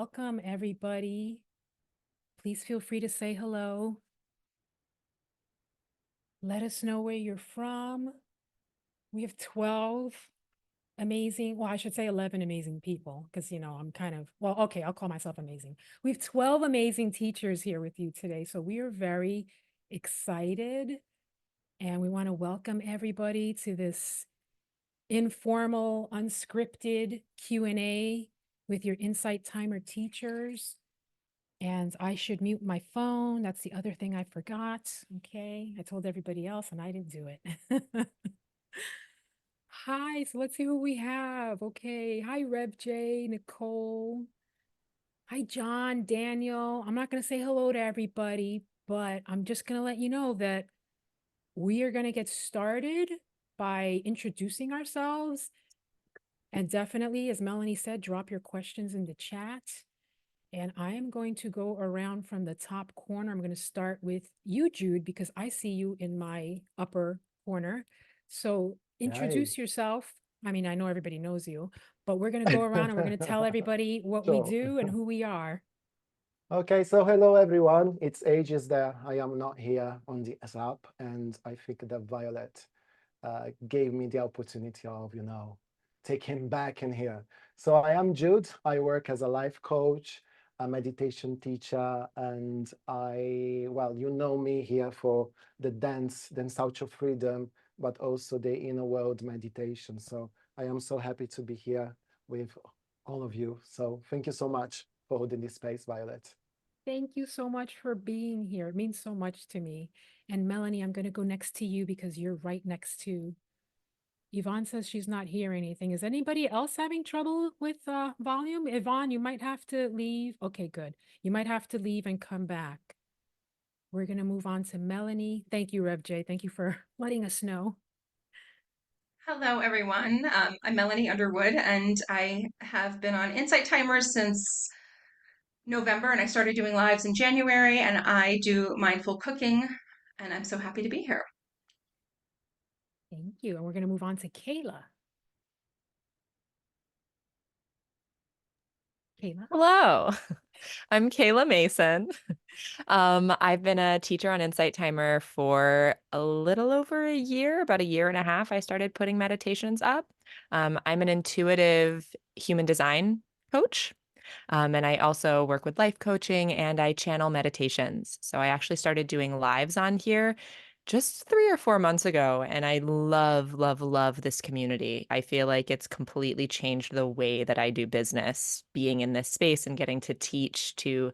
welcome everybody. Please feel free to say hello. Let us know where you're from. We have 12 amazing, well, I should say 11 amazing people because, I'm kind of, well, okay, I'll call myself amazing. We have 12 amazing teachers here with you today. So we are very excited and we want to welcome everybody to this informal, unscripted Q&A with your Insight Timer teachers. And I should mute my phone. That's the other thing I forgot. Okay. I told everybody else and I didn't do it. Hi. So let's see who we have. Okay. Hi, Rev J, Nicole. Hi, John, Daniel. I'm not going to say hello to everybody, but I'm just going to let you know that we are going to get started by introducing ourselves. And definitely, as Melanie said, drop your questions in the chat. And I am going to go around from the top corner. I'm going to start with you, Jude, because I see you in my upper corner. So Hi. introduce yourself. I mean, I know everybody knows you, but we're going to go around and we're going to tell everybody what we Sure. do and who we are. Okay, so hello everyone. It's ages that I am not here on the app, and I think that Violet gave me the opportunity of, taking back in here. So I am Jude. I work as a life coach, a meditation teacher, and well, you know me here for the dance out of freedom, but also the inner world meditation. So I am so happy to be here with all of you. So thank you so much for holding this space, Violet. Thank you so much for being here. It means so much to me. And Melanie, I'm going to go next to you because you're right next to Yvonne says she's not hearing anything. Is anybody else having trouble with volume? Yvonne, you might have to leave. Okay, good. You might have to leave and come back. We're going to move on to Melanie. Thank you, Rev J. Thank you for letting us know. Hello, everyone. I'm Melanie Underwood, and I have been on Insight Timer since November, and I started doing lives in January, and I do mindful cooking, and I'm so happy to be here. Thank you. And we're going to move on to Kayla. Kayla. Hello, I'm Kayla Mason. I've been a teacher on Insight Timer for a little over a year, about a year and a half. I started putting meditations up. I'm an intuitive human design coach. And I also work with life coaching and I channel meditations. So I actually started doing lives on here just 3 or 4 months ago. And I love, love, love this community. I feel like it's completely changed the way that I do business, being in this space and getting to teach to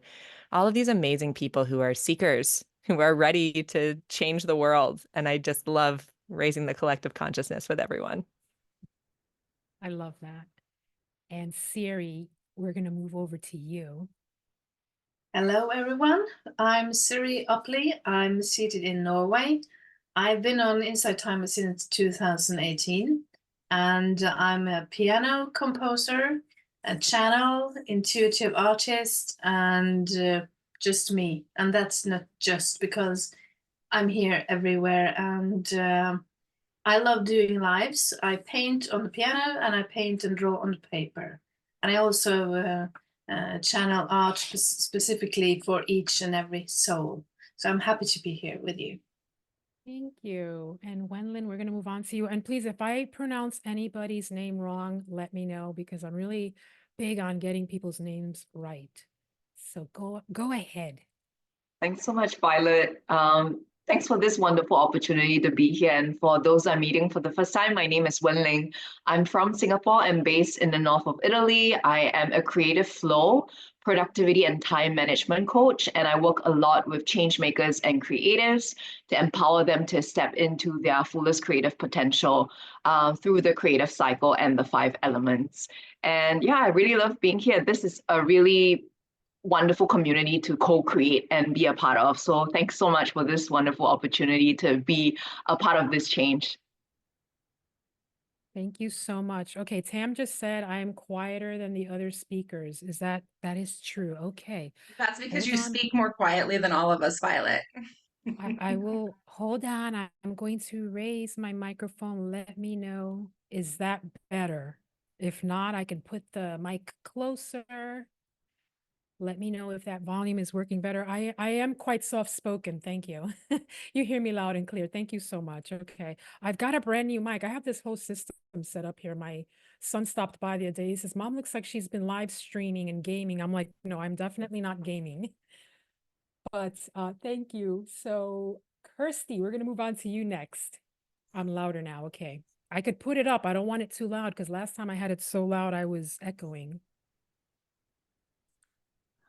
all of these amazing people who are seekers, who are ready to change the world. And I just love raising the collective consciousness with everyone. I love that. And SΥRΗ, we're going to move over to you. Hello, everyone. I'm SΥRΗ Opley. I'm seated in Norway. I've been on Insight Timer since 2018, and I'm a piano composer, a channel, intuitive artist, and just me. And that's not just because I'm here everywhere. And I love doing lives. I paint on the piano, and I paint and draw on the paper. And I also channel art specifically for each and every soul. So I'm happy to be here with you. Thank you. And Wenlin, we're going to move on to you. And please, if I pronounce anybody's name wrong, let me know because I'm really big on getting people's names right. So go ahead. Thanks so much, Violet. Thanks for this wonderful opportunity to be here. And for those I'm meeting for the first time, my name is Wenlin. I'm from Singapore and based in the north of Italy. I am a creative flow, productivity, and time management coach. And I work a lot with change makers and creatives to empower them to step into their fullest creative potential through the creative cycle and the 5 elements. And yeah, I really love being here. This is a really wonderful community to co-create and be a part of. So thanks so much for this wonderful opportunity to be a part of this change. Thank you so much. Okay, Tam just said I'm quieter than the other speakers. That is true? Okay. That's because Hold you on. speak more quietly than all of us, Violet. I will hold on. I'm going to raise my microphone. Let me know. Is that better? If not, I can put the mic closer. Let me know if that volume is working better. I am quite soft-spoken. Thank you. You hear me loud and clear. Thank you so much. Okay. I've got a brand new mic. I have this whole system set up here. My son stopped by the other day. He says, Mom looks like she's been live streaming and gaming. I'm like, no, I'm definitely not gaming. But thank you. So Kirsty, we're going to move on to you next. I'm louder now. Okay. I could put it up. I don't want it too loud because last time I had it so loud, I was echoing.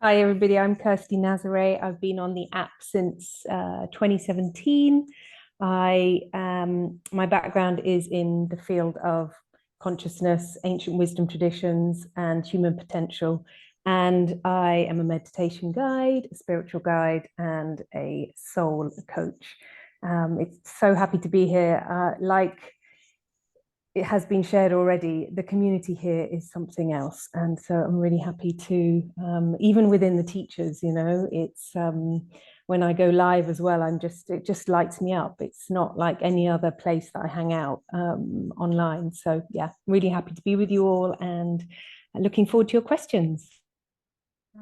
Hi, everybody. I'm Kirsty Nazaré. I've been on the app since 2017. My background is in the field of consciousness, ancient wisdom traditions, and human potential. And I am a meditation guide, a spiritual guide, and a soul coach. It's so happy to be here. Like it has been shared already, the community here is something else. And so I'm really happy to, even within the teachers, you know, it's when I go live as well, it just lights me up. It's not like any other place that I hang out online. So yeah, really happy to be with you all and looking forward to your questions.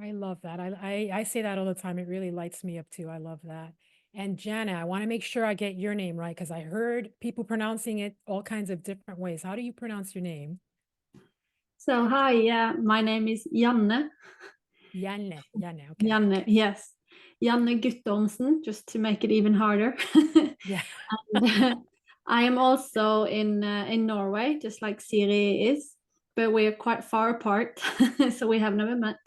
I love that. I say that all the time. It really lights me up too. I love that. And Janne, I want to make sure I get your name right because I heard people pronouncing it all kinds of different ways. How do you pronounce your name? So hi, yeah, my name is Janne. Janne, okay. Janne, yes. Janne Guttormsen, just to make it even harder. Yeah. And, I am also in Norway, just like SΥRÍ is, but we are quite far apart, so we have never met.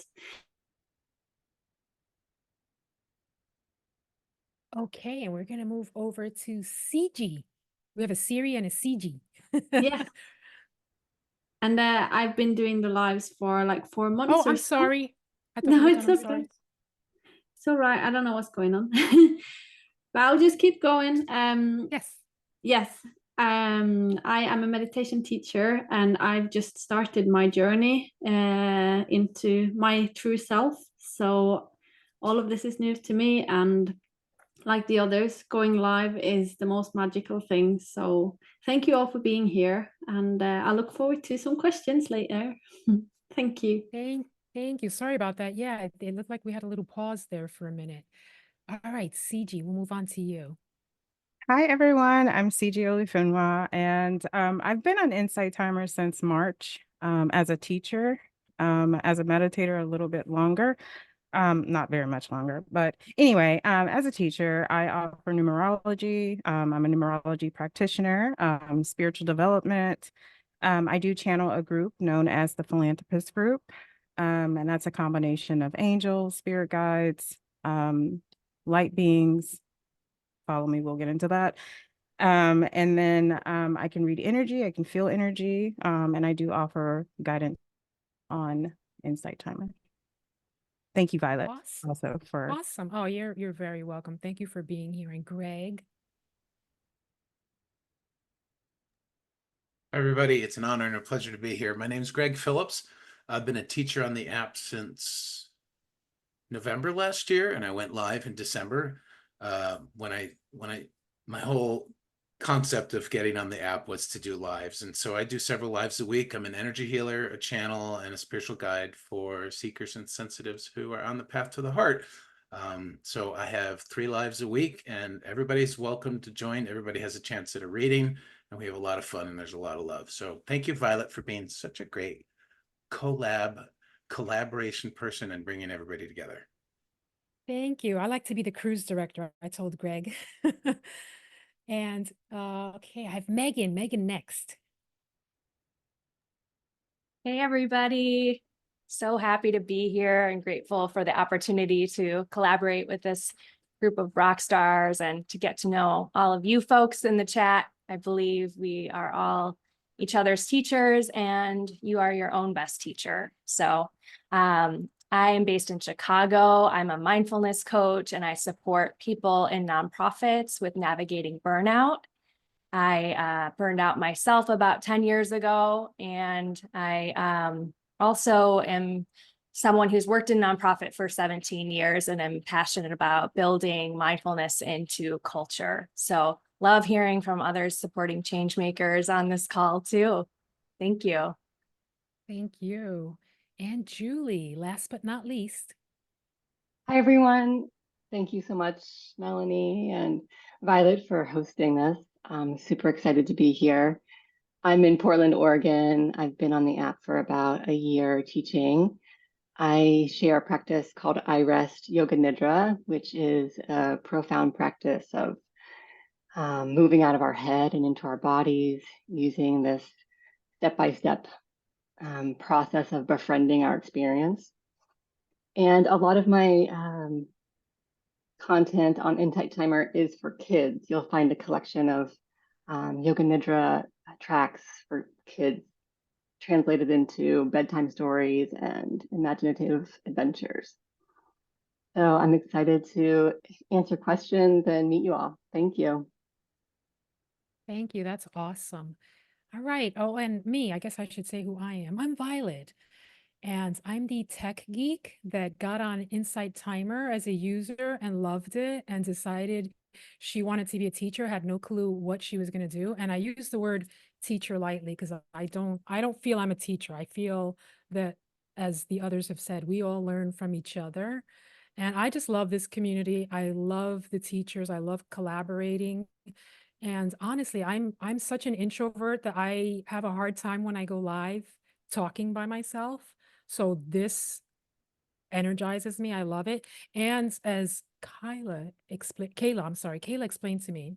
Okay, and we're gonna move over to Siji. We have a SΥRÍ and a Siji. Yeah. And I've been doing the lives for like 4 months. Oh, or I'm so. sorry. I thought No, you were it's done. I'm okay. sorry. It's all right. I don't know what's going on. But I'll just keep going. Yes. Yes. I am a meditation teacher and I've just started my journey into my true self. So all of this is new to me, and like the others, going live is the most magical thing. So thank you all for being here, and I look forward to some questions later. Thank you. Thank you. Sorry about that. Yeah, it looked like we had a little pause there for a minute. All right, Siji, we'll move on to you. Hi, everyone. I'm Siji Olufunwa, and I've been on Insight Timer since March as a teacher, as a meditator a little bit longer, not very much longer. But anyway, as a teacher, I offer numerology. I'm a numerology practitioner, spiritual development. I do channel a group known as the Philanthropist Group, and that's a combination of angels, spirit guides, light beings. Follow me, we'll get into that. And then I can read energy, I can feel energy, and I do offer guidance on Insight Timer. Thank you, Violet, also for Awesome. Oh, you're very welcome. Thank you for being here. And Greg. Hi, everybody. It's an honor and a pleasure to be here. My name is Greg Phillips. I've been a teacher on the app since November last year, and I went live in December. My whole concept of getting on the app was to do lives. And so I do several lives a week. I'm an energy healer, a channel, and a spiritual guide for seekers and sensitives who are on the path to the heart. So I have 3 lives a week, and everybody's welcome to join. Everybody has a chance at a reading, and we have a lot of fun, and there's a lot of love. So thank you, Violet, for being such a great collaboration person and bringing everybody together. Thank you. I like to be the cruise director, I told Greg. And okay, I have Megan. Megan next. Hey, everybody. So happy to be here and grateful for the opportunity to collaborate with this group of rock stars and to get to know all of you folks in the chat. I believe we are all each other's teachers and you are your own best teacher. So I am based in Chicago. I'm a mindfulness coach and I support people in nonprofits with navigating burnout. I burned out myself about 10 years ago, and I also am someone who's worked in nonprofit for 17 years and I'm passionate about building mindfulness into culture. So love hearing from others supporting change makers on this call too. Thank you. Thank you. And Julie, last but not least. Hi, everyone. Thank you so much, Melanie and Violet, for hosting this. I'm super excited to be here. I'm in Portland, Oregon. I've been on the app for about a year teaching. I share a practice called I Rest Yoga Nidra, which is a profound practice of moving out of our head and into our bodies using this step-by-step process of befriending our experience. And a lot of my content on Insight Timer is for kids. You'll find a collection of Yoga Nidra tracks for kids translated into bedtime stories and imaginative adventures. So I'm excited to answer questions and meet you all. Thank you. Thank you. That's awesome. All right. Oh, and me, I guess I should say who I am. I'm Violet, and I'm the tech geek that got on Insight Timer as a user and loved it and decided she wanted to be a teacher, had no clue what she was going to do. And I use the word teacher lightly because I don't feel I'm a teacher. I feel that, as the others have said, we all learn from each other. And I just love this community. I love the teachers. I love collaborating. And honestly, I'm such an introvert that I have a hard time when I go live talking by myself. So this energizes me. I love it. And as Kayla explained to me,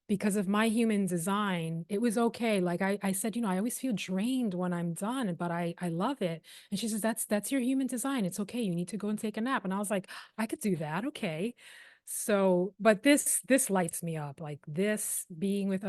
because of my human design, it was okay. Like I said, I always feel drained when I'm done, but I love it. And she says, that's your human design. It's okay. You need to go and take a nap. And I was like, I could do that. Okay. So, but this lights me up, like this being with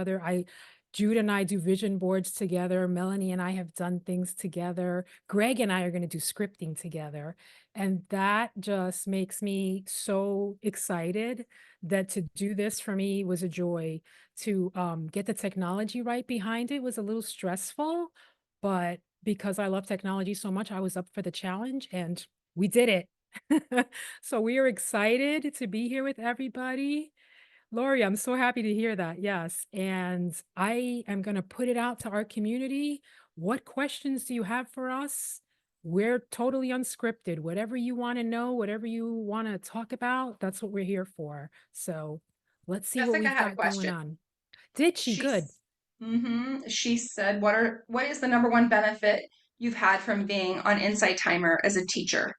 Jude and I do vision boards together. Melanie and I have done things together. Greg and I are going to do scripting together. And that just makes me so excited that to do this for me was a joy. To get the technology right behind it was a little stressful, but because I love technology so much, I was up for the challenge and we did it. So we are excited to be here with everybody. Lori, I'm so happy to hear that. Yes. And I am going to put it out to our community. What questions do you have for us? We're totally unscripted. Whatever you want to know, whatever you want to talk about, that's what we're here for. So let's see what Jessica we've had a got going question. on. Did she? Good. She said, what is the number one benefit you've had from being on Insight Timer as a teacher?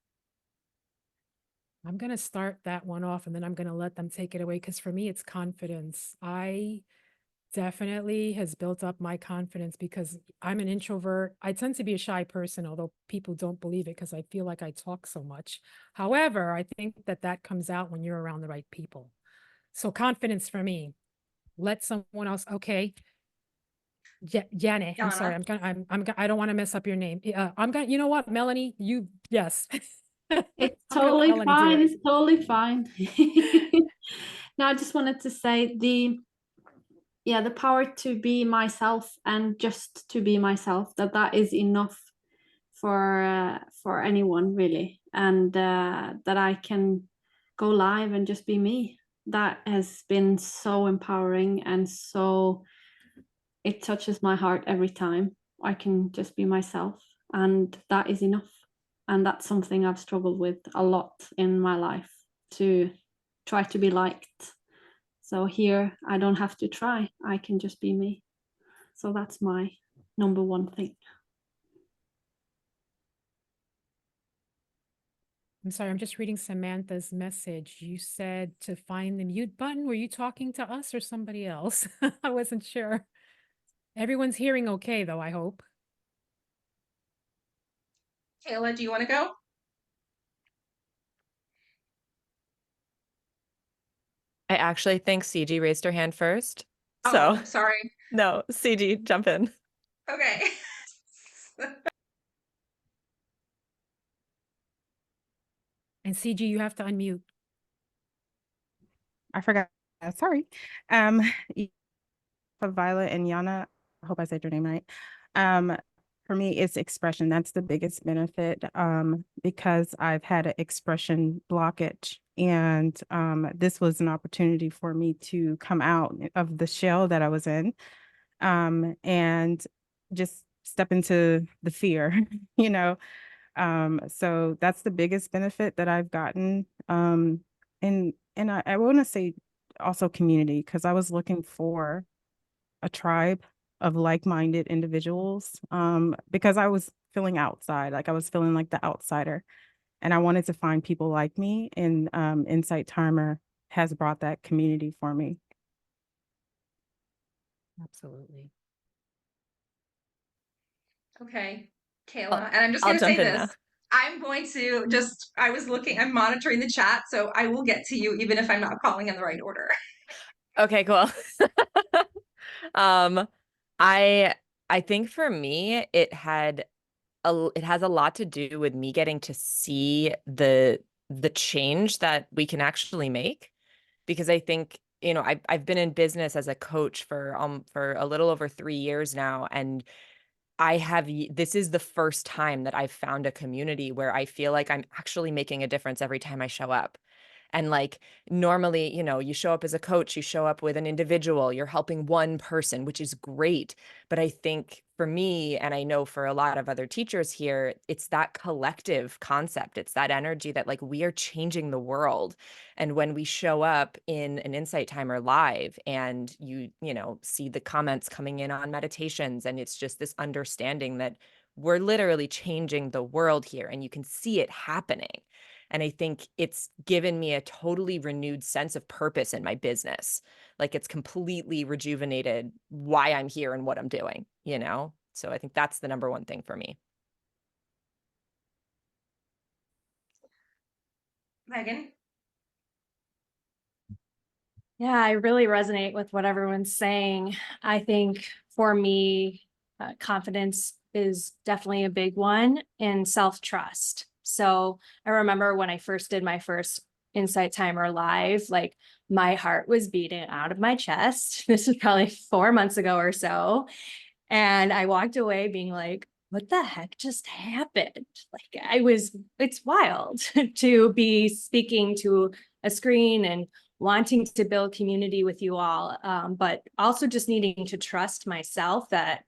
I'm going to start that one off and then I'm going to let them take it away because for me, it's confidence. I definitely has built up my confidence because I'm an introvert. I tend to be a shy person, although people don't believe it because I feel like I talk so much. However, I think that comes out when you're around the right people. So confidence for me. Let someone else. Okay. Janne, I'm sorry. I don't want to mess up your name. I'm gonna, you know what, Melanie, yes. It's I'm gonna let totally Melanie do fine. it. It's totally fine. No, I just wanted to say the power to be myself and just to be myself, that is enough for anyone really, and that I can go live and just be me. That has been so empowering, and so it touches my heart every time I can just be myself, and that is enough. And that's something I've struggled with a lot in my life, to try to be liked. So here I don't have to try, I can just be me. So that's my number one thing. I'm sorry, I'm just reading Samantha's message. You said to find the mute button. Were you talking to us or somebody else? I wasn't sure. Everyone's hearing okay, though, I hope. Kayla, do you want to go? I actually think Siji raised her hand first. Oh, So sorry. no, Siji, jump in. Okay. And CG, you have to unmute. I forgot. Sorry. For Violet and Yana, I hope I said your name right. For me, it's expression. That's the biggest benefit, because I've had an expression blockage. And this was an opportunity for me to come out of the shell that I was in, and just step into the fear, So that's the biggest benefit that I've gotten. And I want to say also community, because I was looking for a tribe of like-minded individuals, because I was feeling outside, like I was feeling like the outsider, and I wanted to find people like me, and Insight Timer has brought that community for me. Absolutely. Okay, Kayla, and I'm just I'll going to say jump in this. now. I'm going to just, I'm monitoring the chat, so I will get to you even if I'm not calling in the right order. Okay, cool. Um, I think for me, it has a lot to do with me getting to see the change that we can actually make. Because I think, I've been in business as a coach for a little over 3 years now, and this is the first time that I've found a community where I feel like I'm actually making a difference every time I show up. And like normally, you show up as a coach, you show up with an individual, you're helping one person, which is great. But I think for me, and I know for a lot of other teachers here, it's that collective concept. It's that energy that like we are changing the world. And when we show up in an Insight Timer live and you see the comments coming in on meditations, and it's just this understanding that we're literally changing the world here, and you can see it happening. And I think it's given me a totally renewed sense of purpose in my business. Like it's completely rejuvenated why I'm here and what I'm doing, So I think that's the number one thing for me. Megan? Yeah, I really resonate with what everyone's saying. I think for me, confidence is definitely a big one, and self-trust. So I remember when I first did my first Insight Timer live, like my heart was beating out of my chest. This was probably 4 months ago or so. And I walked away being like, what the heck just happened? It's wild to be speaking to a screen and wanting to build community with you all, but also just needing to trust myself that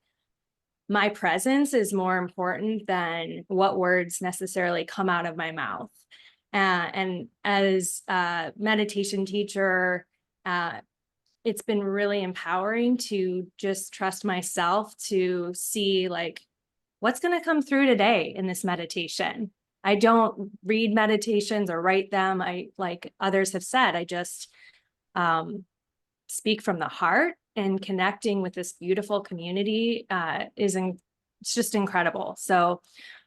my presence is more important than what words necessarily come out of my mouth. And as a meditation teacher, it's been really empowering to just trust myself to see like what's going to come through today in this meditation. I don't read meditations or write them. I, like others have said, I just speak from the heart, and connecting with this beautiful community it's just incredible. So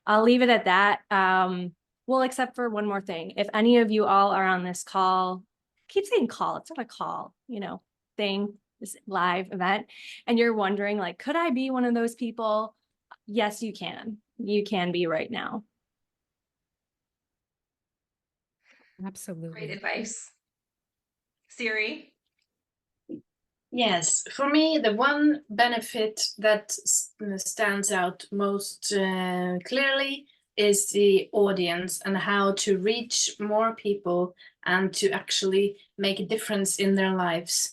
I'll leave it at that. Well, except for one more thing. If any of you all are on this call, I keep saying call, it's not a call, thing, this live event, and you're wondering like, could I be one of those people? Yes, you can. You can be right now. Absolutely. Great advice. SΥRΗ? Yes, for me, the one benefit that stands out most clearly is the audience and how to reach more people and to actually make a difference in their lives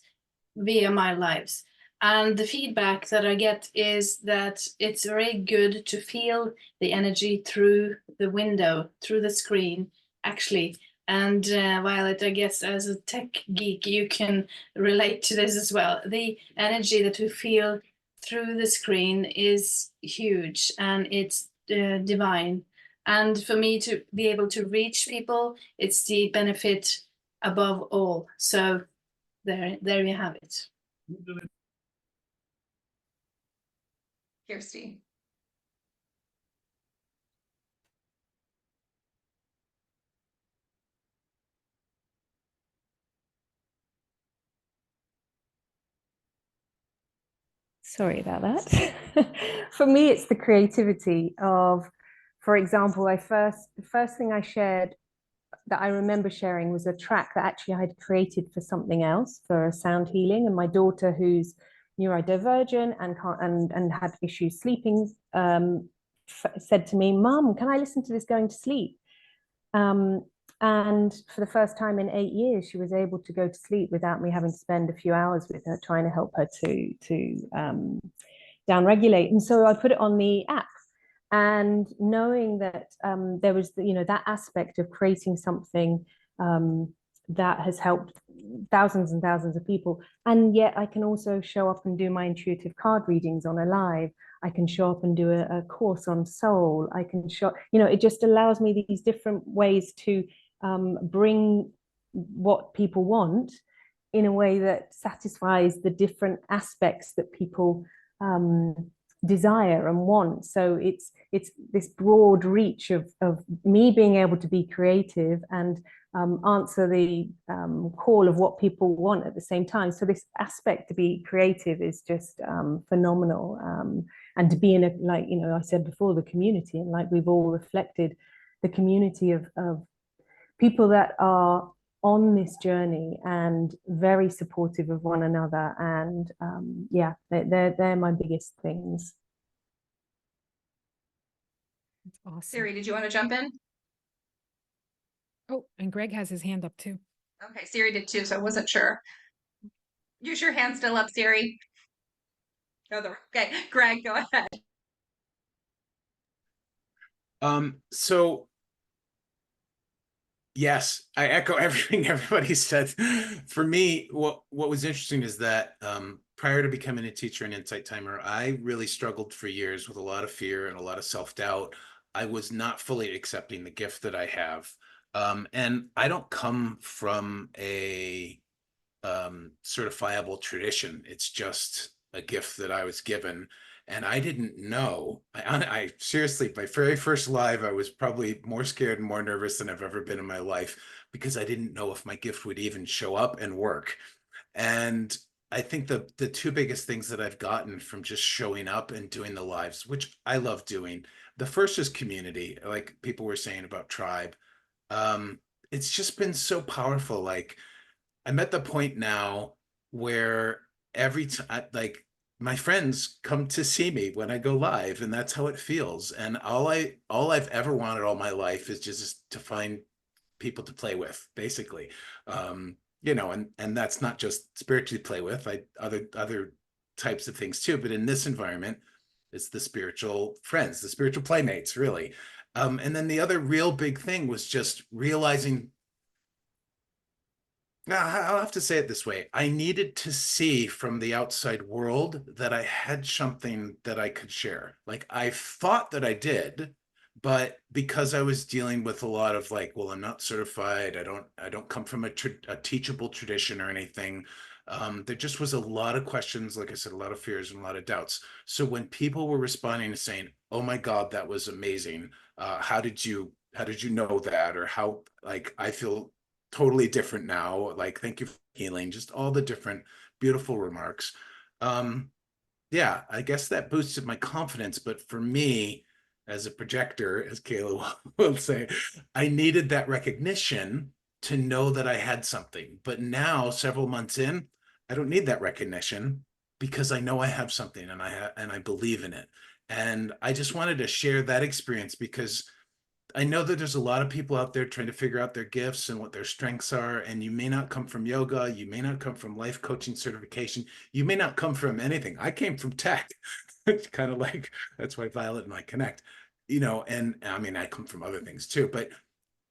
via my lives. And the feedback that I get is that it's very good to feel the energy through the window, through the screen, actually. And Violet, I guess as a tech geek, you can relate to this as well. The energy that we feel through the screen is huge, and it's divine. And for me to be able to reach people, it's the benefit above all. So there you have it. Kirsty? Sorry about that. For me, it's the creativity of, for example, the first thing I shared that I remember sharing was a track that actually I had created for something else, for sound healing. And my daughter, who's neurodivergent and had issues sleeping, said to me, "Mum, can I listen to this going to sleep?" And for the first time in 8 years, she was able to go to sleep without me having to spend a few hours with her trying to help her to downregulate. And so I put it on the app. And knowing that there was, that aspect of creating something that has helped thousands and thousands of people. And yet I can also show up and do my intuitive card readings on a live. I can show up and do a course on soul. I can show, it just allows me these different ways to bring what people want in a way that satisfies the different aspects that people desire and want. So it's this broad reach of me being able to be creative and answer the call of what people want at the same time. So this aspect to be creative is just phenomenal. And to be in a, like, I said before, the community, and like we've all reflected the community of people that are on this journey and very supportive of one another. And yeah, they're my biggest things. That's awesome. SΥRΗ, did you want to jump in? Oh, and Greg has his hand up too. Okay, SΥRΗ did too, so I wasn't sure. Use your hand still up, SΥRΗ. Okay, Greg, go ahead. So yes, I echo everything everybody said. For me, what was interesting is that prior to becoming a teacher and Insight Timer, I really struggled for years with a lot of fear and a lot of self-doubt. I was not fully accepting the gift that I have. And I don't come from a certifiable tradition. It's just a gift that I was given. And I didn't know. I seriously, my very first live, I was probably more scared and more nervous than I've ever been in my life because I didn't know if my gift would even show up and work. And I think the two biggest things that I've gotten from just showing up and doing the lives, which I love doing, the first is community, like people were saying about tribe. It's just been so powerful. Like I'm at the point now where every time, like my friends come to see me when I go live, and that's how it feels. And all I've ever wanted all my life is just to find people to play with, basically. And that's not just spiritually play with, other types of things too. But in this environment, it's the spiritual friends, the spiritual playmates, really. And then the other real big thing was just realizing, now, I'll have to say it this way. I needed to see from the outside world that I had something that I could share. Like I thought that I did, but because I was dealing with a lot of like, well, I'm not certified. I don't come from a teachable tradition or anything. There just was a lot of questions, like I said, a lot of fears and a lot of doubts. So when people were responding and saying, "Oh my God, that was amazing. How did you know that?" Or how, like, I feel totally different now. Like, thank you for healing, just all the different beautiful remarks. Yeah, I guess that boosted my confidence. But for me, as a projector, as Kayla will say, I needed that recognition to know that I had something. But now, several months in, I don't need that recognition because I know I have something and I believe in it. And I just wanted to share that experience because I know that there's a lot of people out there trying to figure out their gifts and what their strengths are. And you may not come from yoga. You may not come from life coaching certification. You may not come from anything. I came from tech. It's kind of like, that's why Violet and I connect, and I mean, I come from other things too, but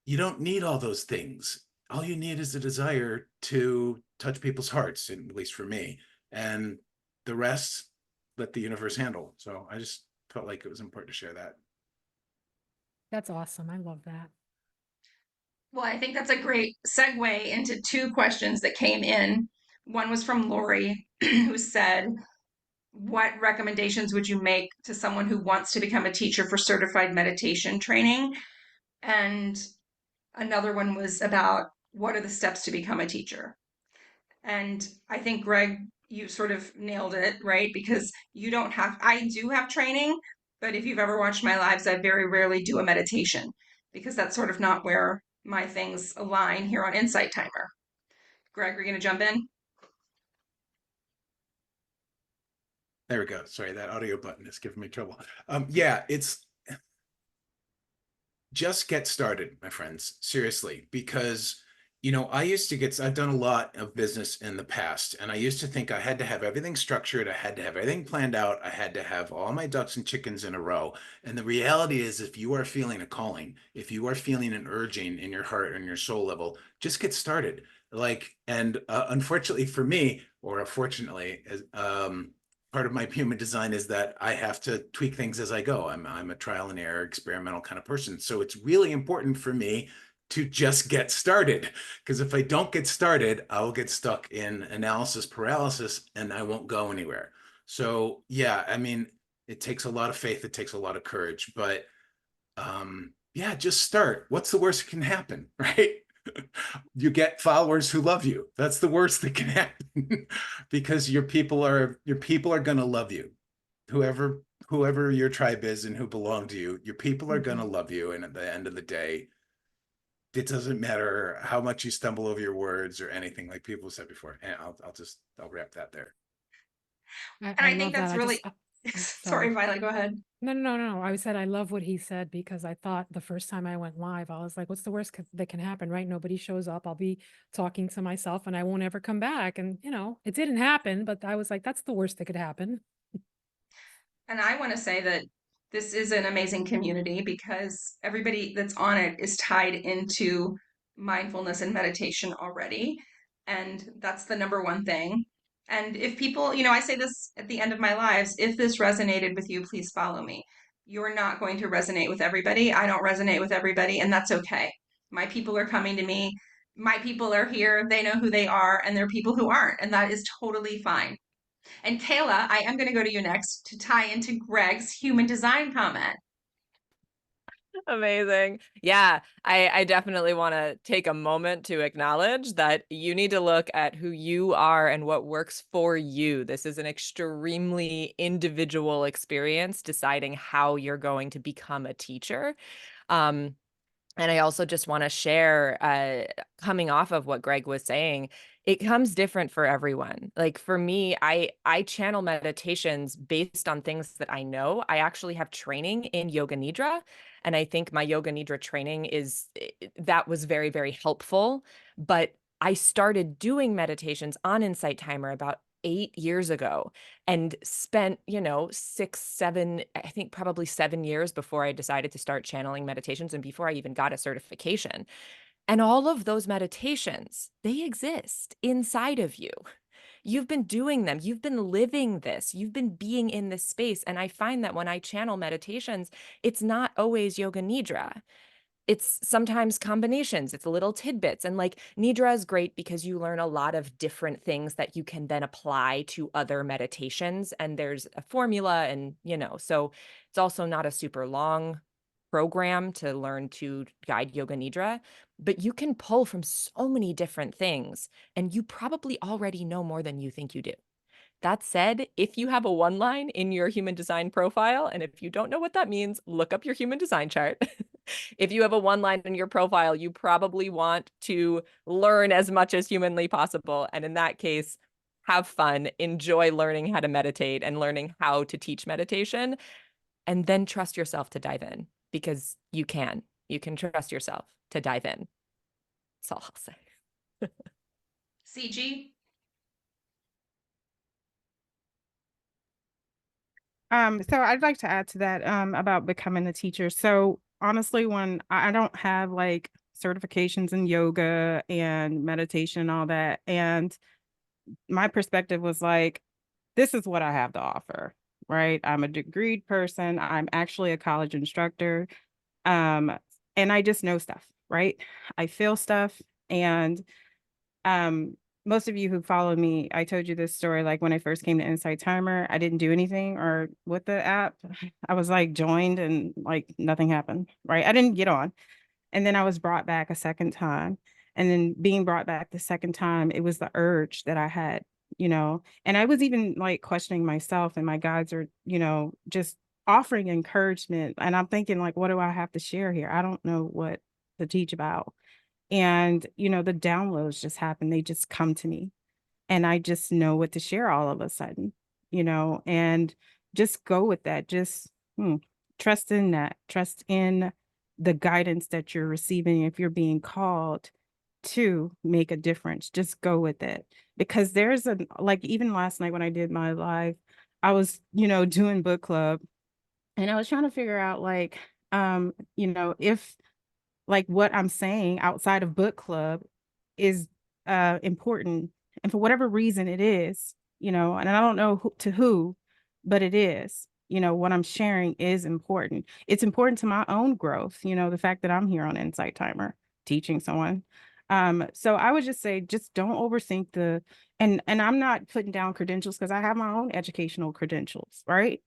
you don't need all those things. All you need is a desire to touch people's hearts, at least for me. And the rest, let the universe handle. So I just felt like it was important to share that. That's awesome. I love that. Well, I think that's a great segue into two questions that came in. One was from Lori, who said, what recommendations would you make to someone who wants to become a teacher for certified meditation training? And another one was about what are the steps to become a teacher? And I think, Greg, you sort of nailed it, right? Because I do have training, but if you've ever watched my lives, I very rarely do a meditation because that's sort of not where my things align here on Insight Timer. Greg, are you going to jump in? There we go. Sorry, that audio button is giving me trouble. Yeah, it's just get started, my friends, seriously, because You know, I've done a lot of business in the past, and I used to think I had to have everything structured. I had to have everything planned out. I had to have all my ducks and chickens in a row. And the reality is, if you are feeling a calling, if you are feeling an urging in your heart and your soul level, just get started. Unfortunately for me, or fortunately, part of my human design is that I have to tweak things as I go. I'm a trial and error experimental kind of person. So it's really important for me to just get started. Because if I don't get started, I'll get stuck in analysis paralysis and I won't go anywhere. So yeah, I mean, it takes a lot of faith, it takes a lot of courage, but yeah, just start. What's the worst that can happen, right? You get followers who love you. That's the worst that can happen because your people are going to love you. Whoever your tribe is and who belong to you, your people are going to love you. And at the end of the day, it doesn't matter how much you stumble over your words or anything, like people said before. And I'll wrap that there. And I think love that. that's really, sorry, sorry. Violet, go ahead. No. I said I love what he said because I thought the first time I went live, I was like, what's the worst that can happen, right? Nobody shows up. I'll be talking to myself and I won't ever come back. And, you know, it didn't happen, but I was like, that's the worst that could happen. And I want to say that this is an amazing community because everybody that's on it is tied into mindfulness and meditation already. And that's the number one thing. And if people, you know, I say this at the end of my lives, if this resonated with you, please follow me. You're not going to resonate with everybody. I don't resonate with everybody, and that's okay. My people are coming to me. My people are here. They know who they are, and there are people who aren't, and that is totally fine. And Kayla, I am going to go to you next to tie into Greg's human design comment. Amazing. Yeah, I definitely want to take a moment to acknowledge that you need to look at who you are and what works for you. This is an extremely individual experience, deciding how you're going to become a teacher. And I also just want to share, coming off of what Greg was saying, it comes different for everyone. Like for me, I channel meditations based on things that I know. I actually have training in Yoga Nidra, and I think my Yoga Nidra training that was very, very helpful. But I started doing meditations on Insight Timer about 8 years ago and spent, 6, 7, I think probably 7 years before I decided to start channeling meditations and before I even got a certification. And all of those meditations, they exist inside of you. You've been doing them. You've been living this. You've been being in this space. And I find that when I channel meditations, it's not always Yoga Nidra. It's sometimes combinations, it's little tidbits. And like Nidra is great because you learn a lot of different things that you can then apply to other meditations. And there's a formula and, so it's also not a super long program to learn to guide Yoga Nidra, but you can pull from so many different things and you probably already know more than you think you do. That said, if you have a one line in your human design profile, and if you don't know what that means, look up your human design chart. If you have a one line in your profile, you probably want to learn as much as humanly possible. And in that case, have fun, enjoy learning how to meditate and learning how to teach meditation, and then trust yourself to dive in because you can trust yourself to dive in. That's all I'll say. Siji? So I'd like to add to that about becoming a teacher. So honestly, when I don't have like certifications in yoga and meditation and all that, and my perspective was like, this is what I have to offer, right? I'm a degreed person. I'm actually a college instructor. And I just know stuff, right? I feel stuff. And most of you who follow me, I told you this story, like when I first came to Insight Timer, I didn't do anything or with the app. I was like joined and like nothing happened, right? I didn't get on. And then I was brought back a second time. And then being brought back the second time, it was the urge that I had, and I was even like questioning myself, and my guides are, just offering encouragement. And I'm thinking like, what do I have to share here? I don't know what to teach about. And, the downloads just happen. They just come to me and I just know what to share all of a sudden, and just go with that. Just trust in that. Trust in the guidance that you're receiving if you're being called to make a difference. Just go with it. Because there's like, even last night when I did my live, I was, doing book club, and I was trying to figure out like, if like what I'm saying outside of book club is important. And for whatever reason it is, and I don't know who, but it is, what I'm sharing is important. It's important to my own growth, the fact that I'm here on Insight Timer teaching someone. So I would just say, just don't overthink and I'm not putting down credentials, because I have my own educational credentials, right?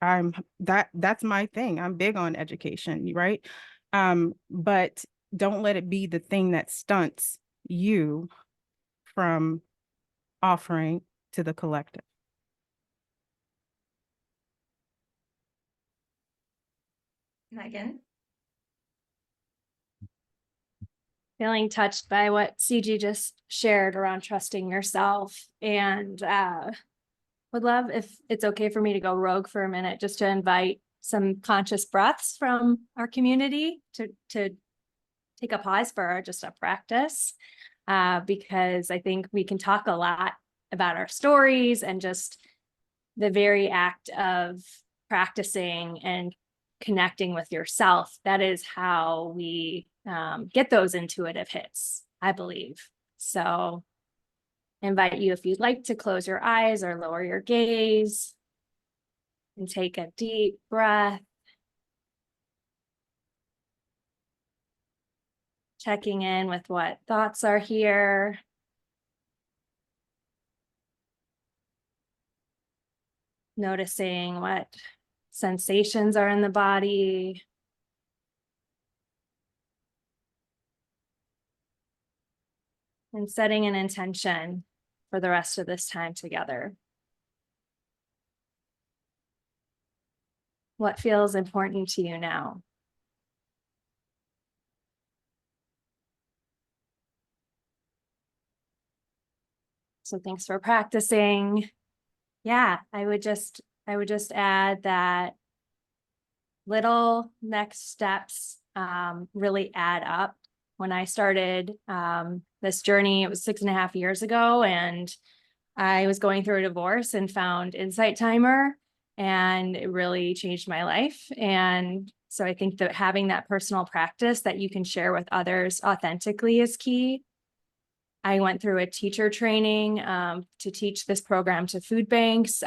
That's my thing. I'm big on education, right? But don't let it be the thing that stunts you from offering to the collective. Megan? Feeling touched by what Siji just shared around trusting yourself, and would love, if it's okay for me to go rogue for a minute, just to invite some conscious breaths from our community to take a pause for just a practice, because I think we can talk a lot about our stories, and just the very act of practicing and connecting with yourself. That is how we get those intuitive hits, I believe. So invite you, if you'd like, to close your eyes or lower your gaze and take a deep breath. Checking in with what thoughts are here. Noticing what sensations are in the body. And setting an intention for the rest of this time together. What feels important to you now? So thanks for practicing. Yeah, I would just add that little next steps really add up. When I started this journey, it was 6.5 years ago, and I was going through a divorce and found Insight Timer, and it really changed my life. And so I think that having that personal practice that you can share with others authentically is key. I went through a teacher training to teach this program to food banks,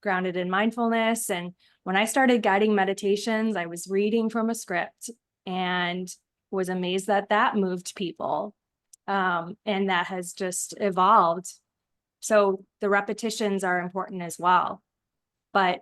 grounded in mindfulness. And when I started guiding meditations, I was reading from a script and was amazed that that moved people. And that has just evolved. So the repetitions are important as well. But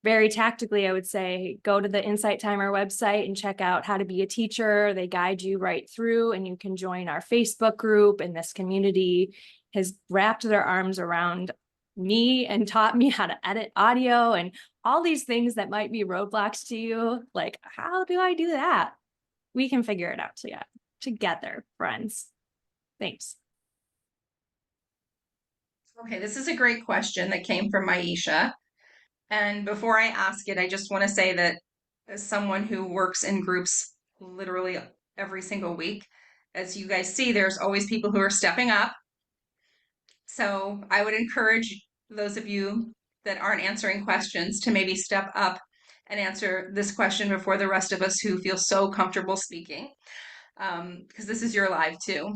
very tactically, I would say, go to the Insight Timer website and check out how to be a teacher. They guide you right through, and you can join our Facebook group. And this community has wrapped their arms around me and taught me how to edit audio and all these things that might be roadblocks to you. Like, how do I do that? We can figure it out together, friends. Thanks. Okay, this is a great question that came from Maisha. And before I ask it, I just want to say that as someone who works in groups literally every single week, as you guys see, there's always people who are stepping up. So I would encourage those of you that aren't answering questions to maybe step up and answer this question before the rest of us who feel so comfortable speaking, because this is your live too.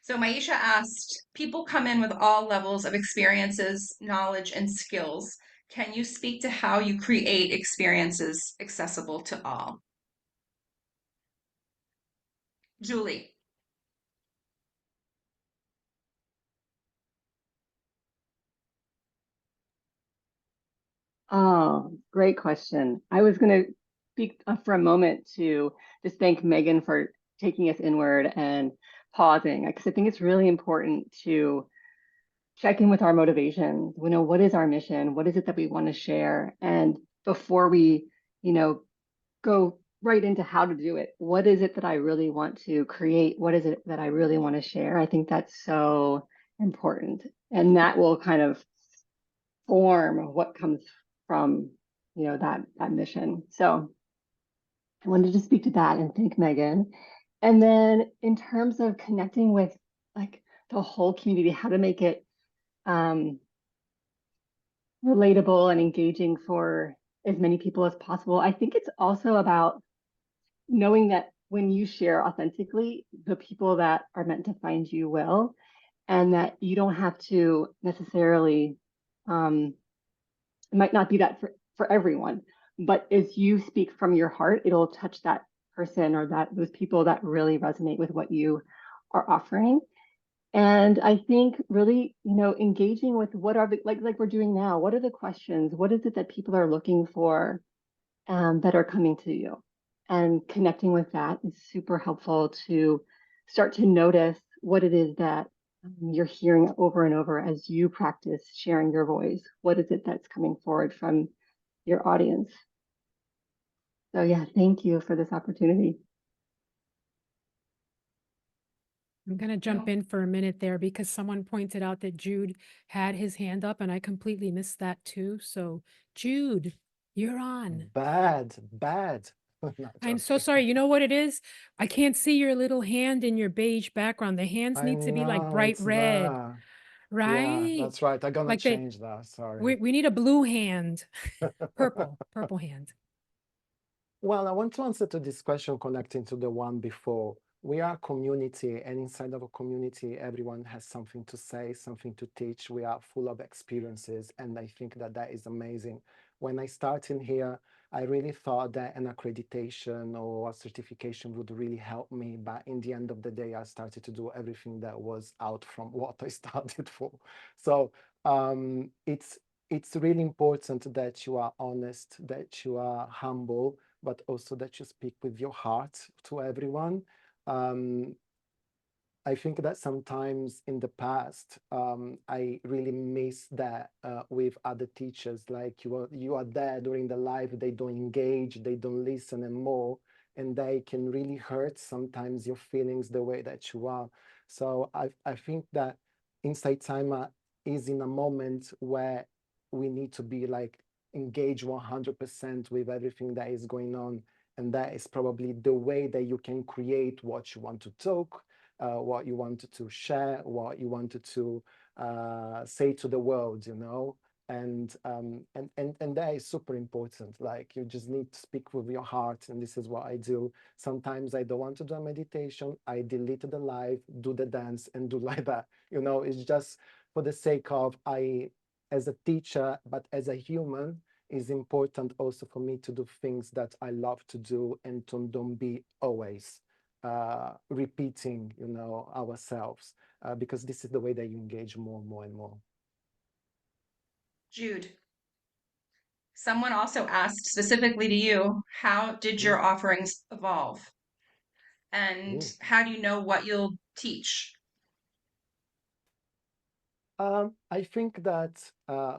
So Maisha asked, people come in with all levels of experiences, knowledge, and skills. Can you speak to how you create experiences accessible to all? Julie. Oh, great question. I was going to speak for a moment to just thank Megan for taking us inward and pausing, because I think it's really important to check in with our motivations. We know, what is our mission? What is it that we want to share? And before we, go right into how to do it, what is it that I really want to create? What is it that I really want to share? I think that's so important. And that will kind of form what comes from, that mission. So I wanted to speak to that and thank Megan. And then in terms of connecting with like the whole community, how to make it relatable and engaging for as many people as possible. I think it's also about knowing that when you share authentically, the people that are meant to find you will, and that you don't have to necessarily, it might not be that for everyone, but as you speak from your heart, it'll touch that person or those people that really resonate with what you are offering. And I think really, engaging with what are the, like we're doing now, what are the questions? What is it that people are looking for that are coming to you? And connecting with that is super helpful to start to notice what it is that you're hearing over and over as you practice sharing your voice. What is it that's coming forward from your audience? So yeah, thank you for this opportunity. I'm going to jump in for a minute there because someone pointed out that Jude had his hand up and I completely missed that too. So Jude, you're on. Bad. No, I'm so joking. sorry. You know what it is? I can't see your little hand in your beige background. The hands I need to be like know, bright it's red, there. Yeah, right? that's right. I'm gonna Like they, change that. Sorry. we need a blue hand, purple hand. Well, I want to answer to this question connecting to the one before. We are a community, and inside of a community, everyone has something to say, something to teach. We are full of experiences, and I think that that is amazing. When I started here, I really thought that an accreditation or a certification would really help me, but in the end of the day, I started to do everything that was out from what I started for. So it's really important that you are honest, that you are humble, but also that you speak with your heart to everyone. I think that sometimes in the past, I really miss that with other teachers. Like you are there during the live, they don't engage, they don't listen and more, and they can really hurt sometimes your feelings the way that you are. So I think that Insight Timer is in a moment where we need to be like engaged 100% with everything that is going on. And that is probably the way that you can create what you want to talk, what you wanted to share, what you wanted to say to the world, and that is super important. Like you just need to speak with your heart, and this is what I do. Sometimes I don't want to do a meditation, I delete the live, do the dance, and do like that. It's just for the sake of I, as a teacher, but as a human, is important also for me to do things that I love to do and to don't be always repeating, ourselves, because this is the way that you engage more and more and more. Jude, someone also asked specifically to you, how did your offerings evolve? And how do you know what you'll teach? I think that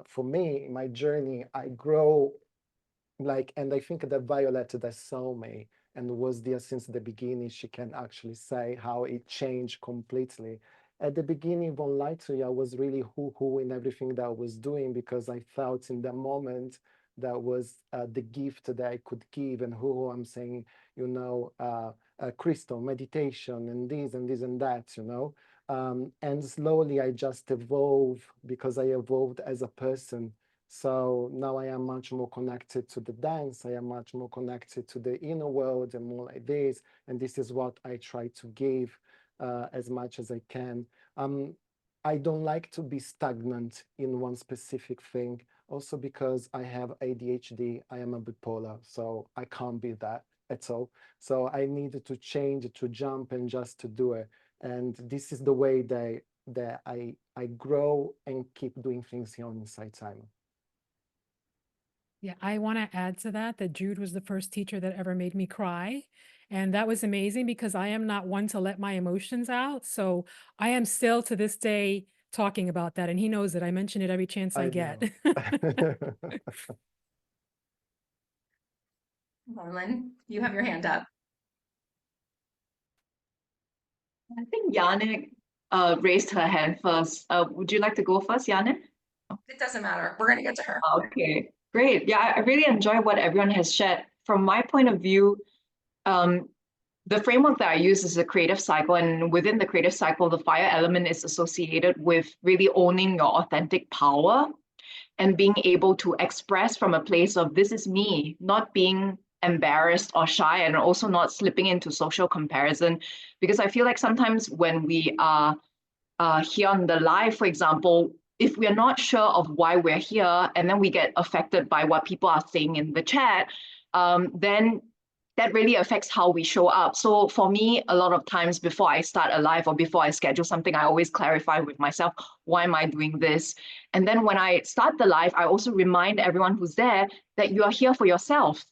for me, my journey, I grow and I think that Violet that saw me and was there since the beginning, she can actually say how it changed completely. At the beginning, won't lie to you, I was really who in everything that I was doing, because I felt in the moment that was the gift that I could give, and who I'm saying, crystal meditation and this and this and that, and slowly I just evolve because I evolved as a person. So now I am much more connected to the dance. I am much more connected to the inner world and more like this. And this is what I try to give as much as I can. I don't like to be stagnant in one specific thing. Also because I have ADHD, I am a bipolar, so I can't be that at all. So I needed to change, to jump, and just to do it. And this is the way that I grow and keep doing things here on Insight Timer. Yeah, I want to add to that Jude was the first teacher that ever made me cry. And that was amazing because I am not one to let my emotions out. So I am still to this day talking about that. And he knows it. I mention it every chance I get. Wenlin, you have your hand up. I think Janne raised her hand first. Would you like to go first, Janne? It doesn't matter. We're going to get to her. Okay, great. Yeah, I really enjoy what everyone has shared. From my point of view, the framework that I use is a creative cycle. And within the creative cycle, the fire element is associated with really owning your authentic power and being able to express from a place of this is me, not being embarrassed or shy, and also not slipping into social comparison. Because I feel like sometimes when we are here on the live, for example, if we are not sure of why we're here and then we get affected by what people are saying in the chat, then that really affects how we show up. So for me, a lot of times before I start a live or before I schedule something, I always clarify with myself, why am I doing this? And then when I start the live, I also remind everyone who's there that you are here for yourself.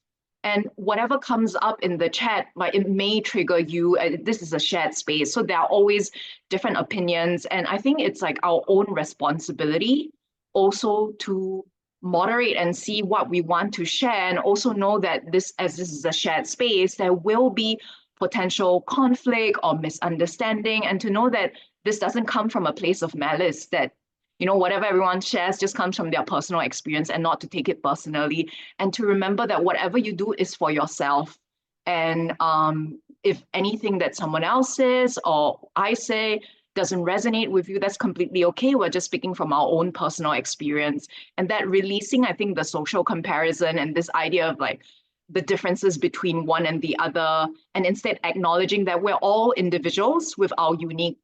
And whatever comes up in the chat, it may trigger you. This is a shared space. So there are always different opinions. And I think it's like our own responsibility also to moderate and see what we want to share, and also know that as this is a shared space, there will be potential conflict or misunderstanding, and to know that this doesn't come from a place of malice, that whatever everyone shares just comes from their personal experience, and not to take it personally, and to remember that whatever you do is for yourself. And if anything that someone else says or I say doesn't resonate with you, that's completely okay. We're just speaking from our own personal experience. And that releasing, I think, the social comparison and this idea of like the differences between one and the other, and instead acknowledging that we're all individuals with our unique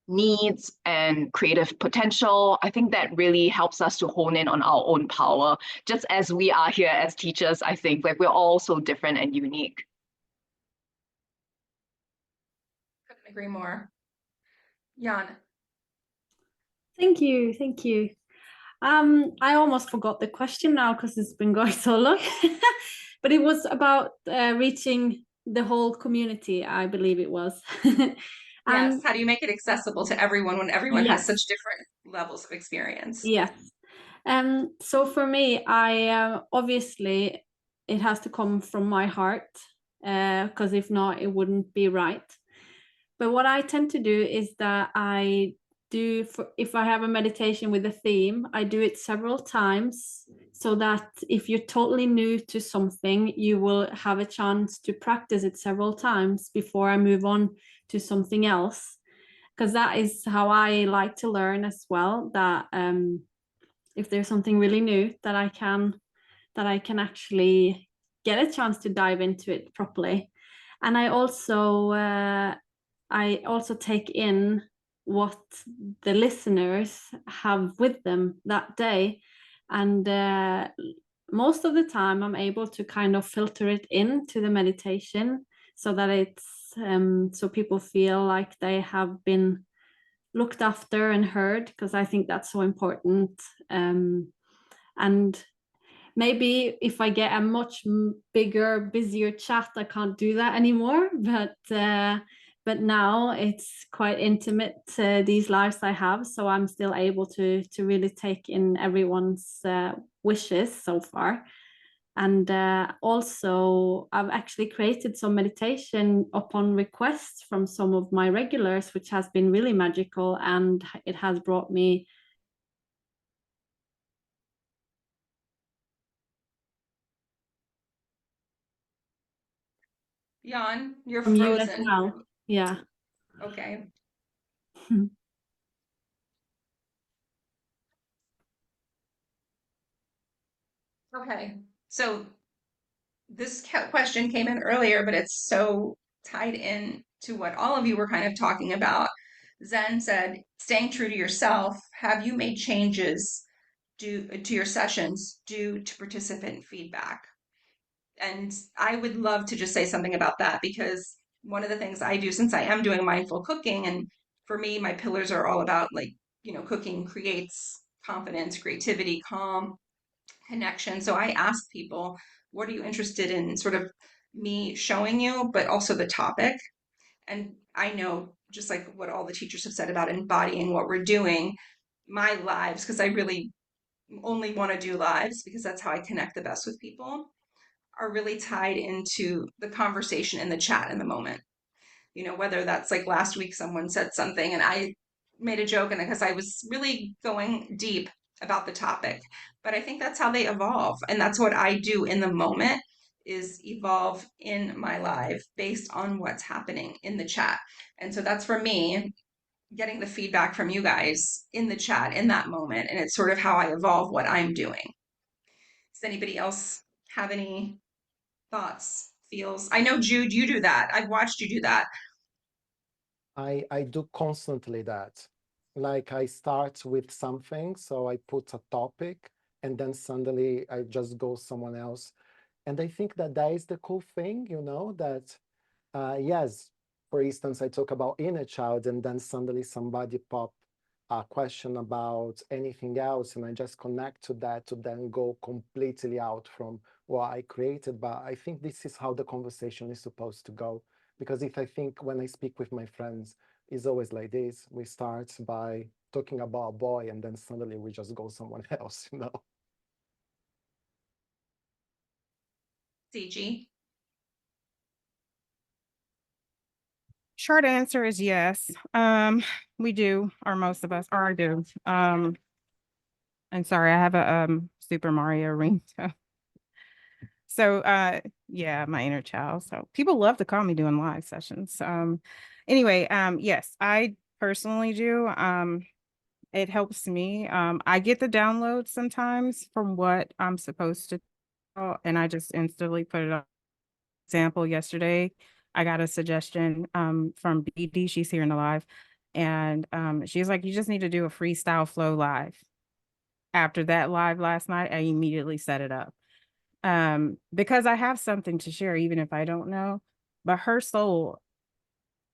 needs and creative potential. I think that really helps us to hone in on our own power, just as we are here as teachers. I think like we're all so different and unique. Couldn't agree more. Jan. Thank you. Thank you. I almost forgot the question now because it's been going so long, but it was about reaching the whole community, I believe it was. Yes, how do you make it accessible to everyone when everyone has Yes. such different levels of experience? Yes. So for me, I obviously it has to come from my heart, because if not, it wouldn't be right. But what I tend to do is that I do, if I have a meditation with a theme, I do it several times, so that if you're totally new to something, you will have a chance to practice it several times before I move on to something else. Because that is how I like to learn as well, that if there's something really new, that I can actually get a chance to dive into it properly. And I also take in what the listeners have with them that day. And most of the time I'm able to kind of filter it into the meditation, so that it's so people feel like they have been looked after and heard, because I think that's so important. And maybe if I get a much bigger, busier chat, I can't do that anymore. But now it's quite intimate, these lives I have. So I'm still able to really take in everyone's wishes so far. And also, I've actually created some meditation upon request from some of my regulars, which has been really magical. And it has brought me Jan, you're from you as frozen. well. Yeah. Okay. Okay. So this question came in earlier, but it's so tied in to what all of you were kind of talking about. Zen said, staying true to yourself, have you made changes due to your sessions due to participant feedback? And I would love to just say something about that, because one of the things I do, since I am doing mindful cooking, and for me, my pillars are all about cooking creates confidence, creativity, calm, connection. So I ask people, what are you interested in sort of me showing you, but also the topic? And I know, just like what all the teachers have said about embodying what we're doing, my lives, because I really only want to do lives because that's how I connect the best with people, are really tied into the conversation in the chat in the moment. Whether that's like last week, someone said something and I made a joke, and because I was really going deep about the topic, but I think that's how they evolve. And that's what I do in the moment, is evolve in my live based on what's happening in the chat. And so that's for me, getting the feedback from you guys in the chat in that moment. And it's sort of how I evolve what I'm doing. Does anybody else have any thoughts, feels? I know, Jude, you do that. I've watched you do that. I do constantly that. Like I start with something, so I put a topic, and then suddenly I just go someone else. And I think that that is the cool thing, you know, that yes, for instance, I talk about inner child, and then suddenly somebody pop a question about anything else, and I just connect to that to then go completely out from what I created. But I think this is how the conversation is supposed to go. Because if I think when I speak with my friends, it's always like this. We start by talking about a boy, and then suddenly we just go someone else, you know? Siji? Short answer is yes. We do, or most of us, or I do. And sorry, I have a Super Mario ringtone. So yeah, my inner child. So people love to call me doing live sessions. Anyway, yes, I personally do. It helps me. I get the downloads sometimes from what I'm supposed to do, and I just instantly put it up. Example, yesterday I got a suggestion from BD. She's here in the live, and she's like, you just need to do a freestyle flow live. After that live last night, I immediately set it up. Because I have something to share, even if I don't know. But her soul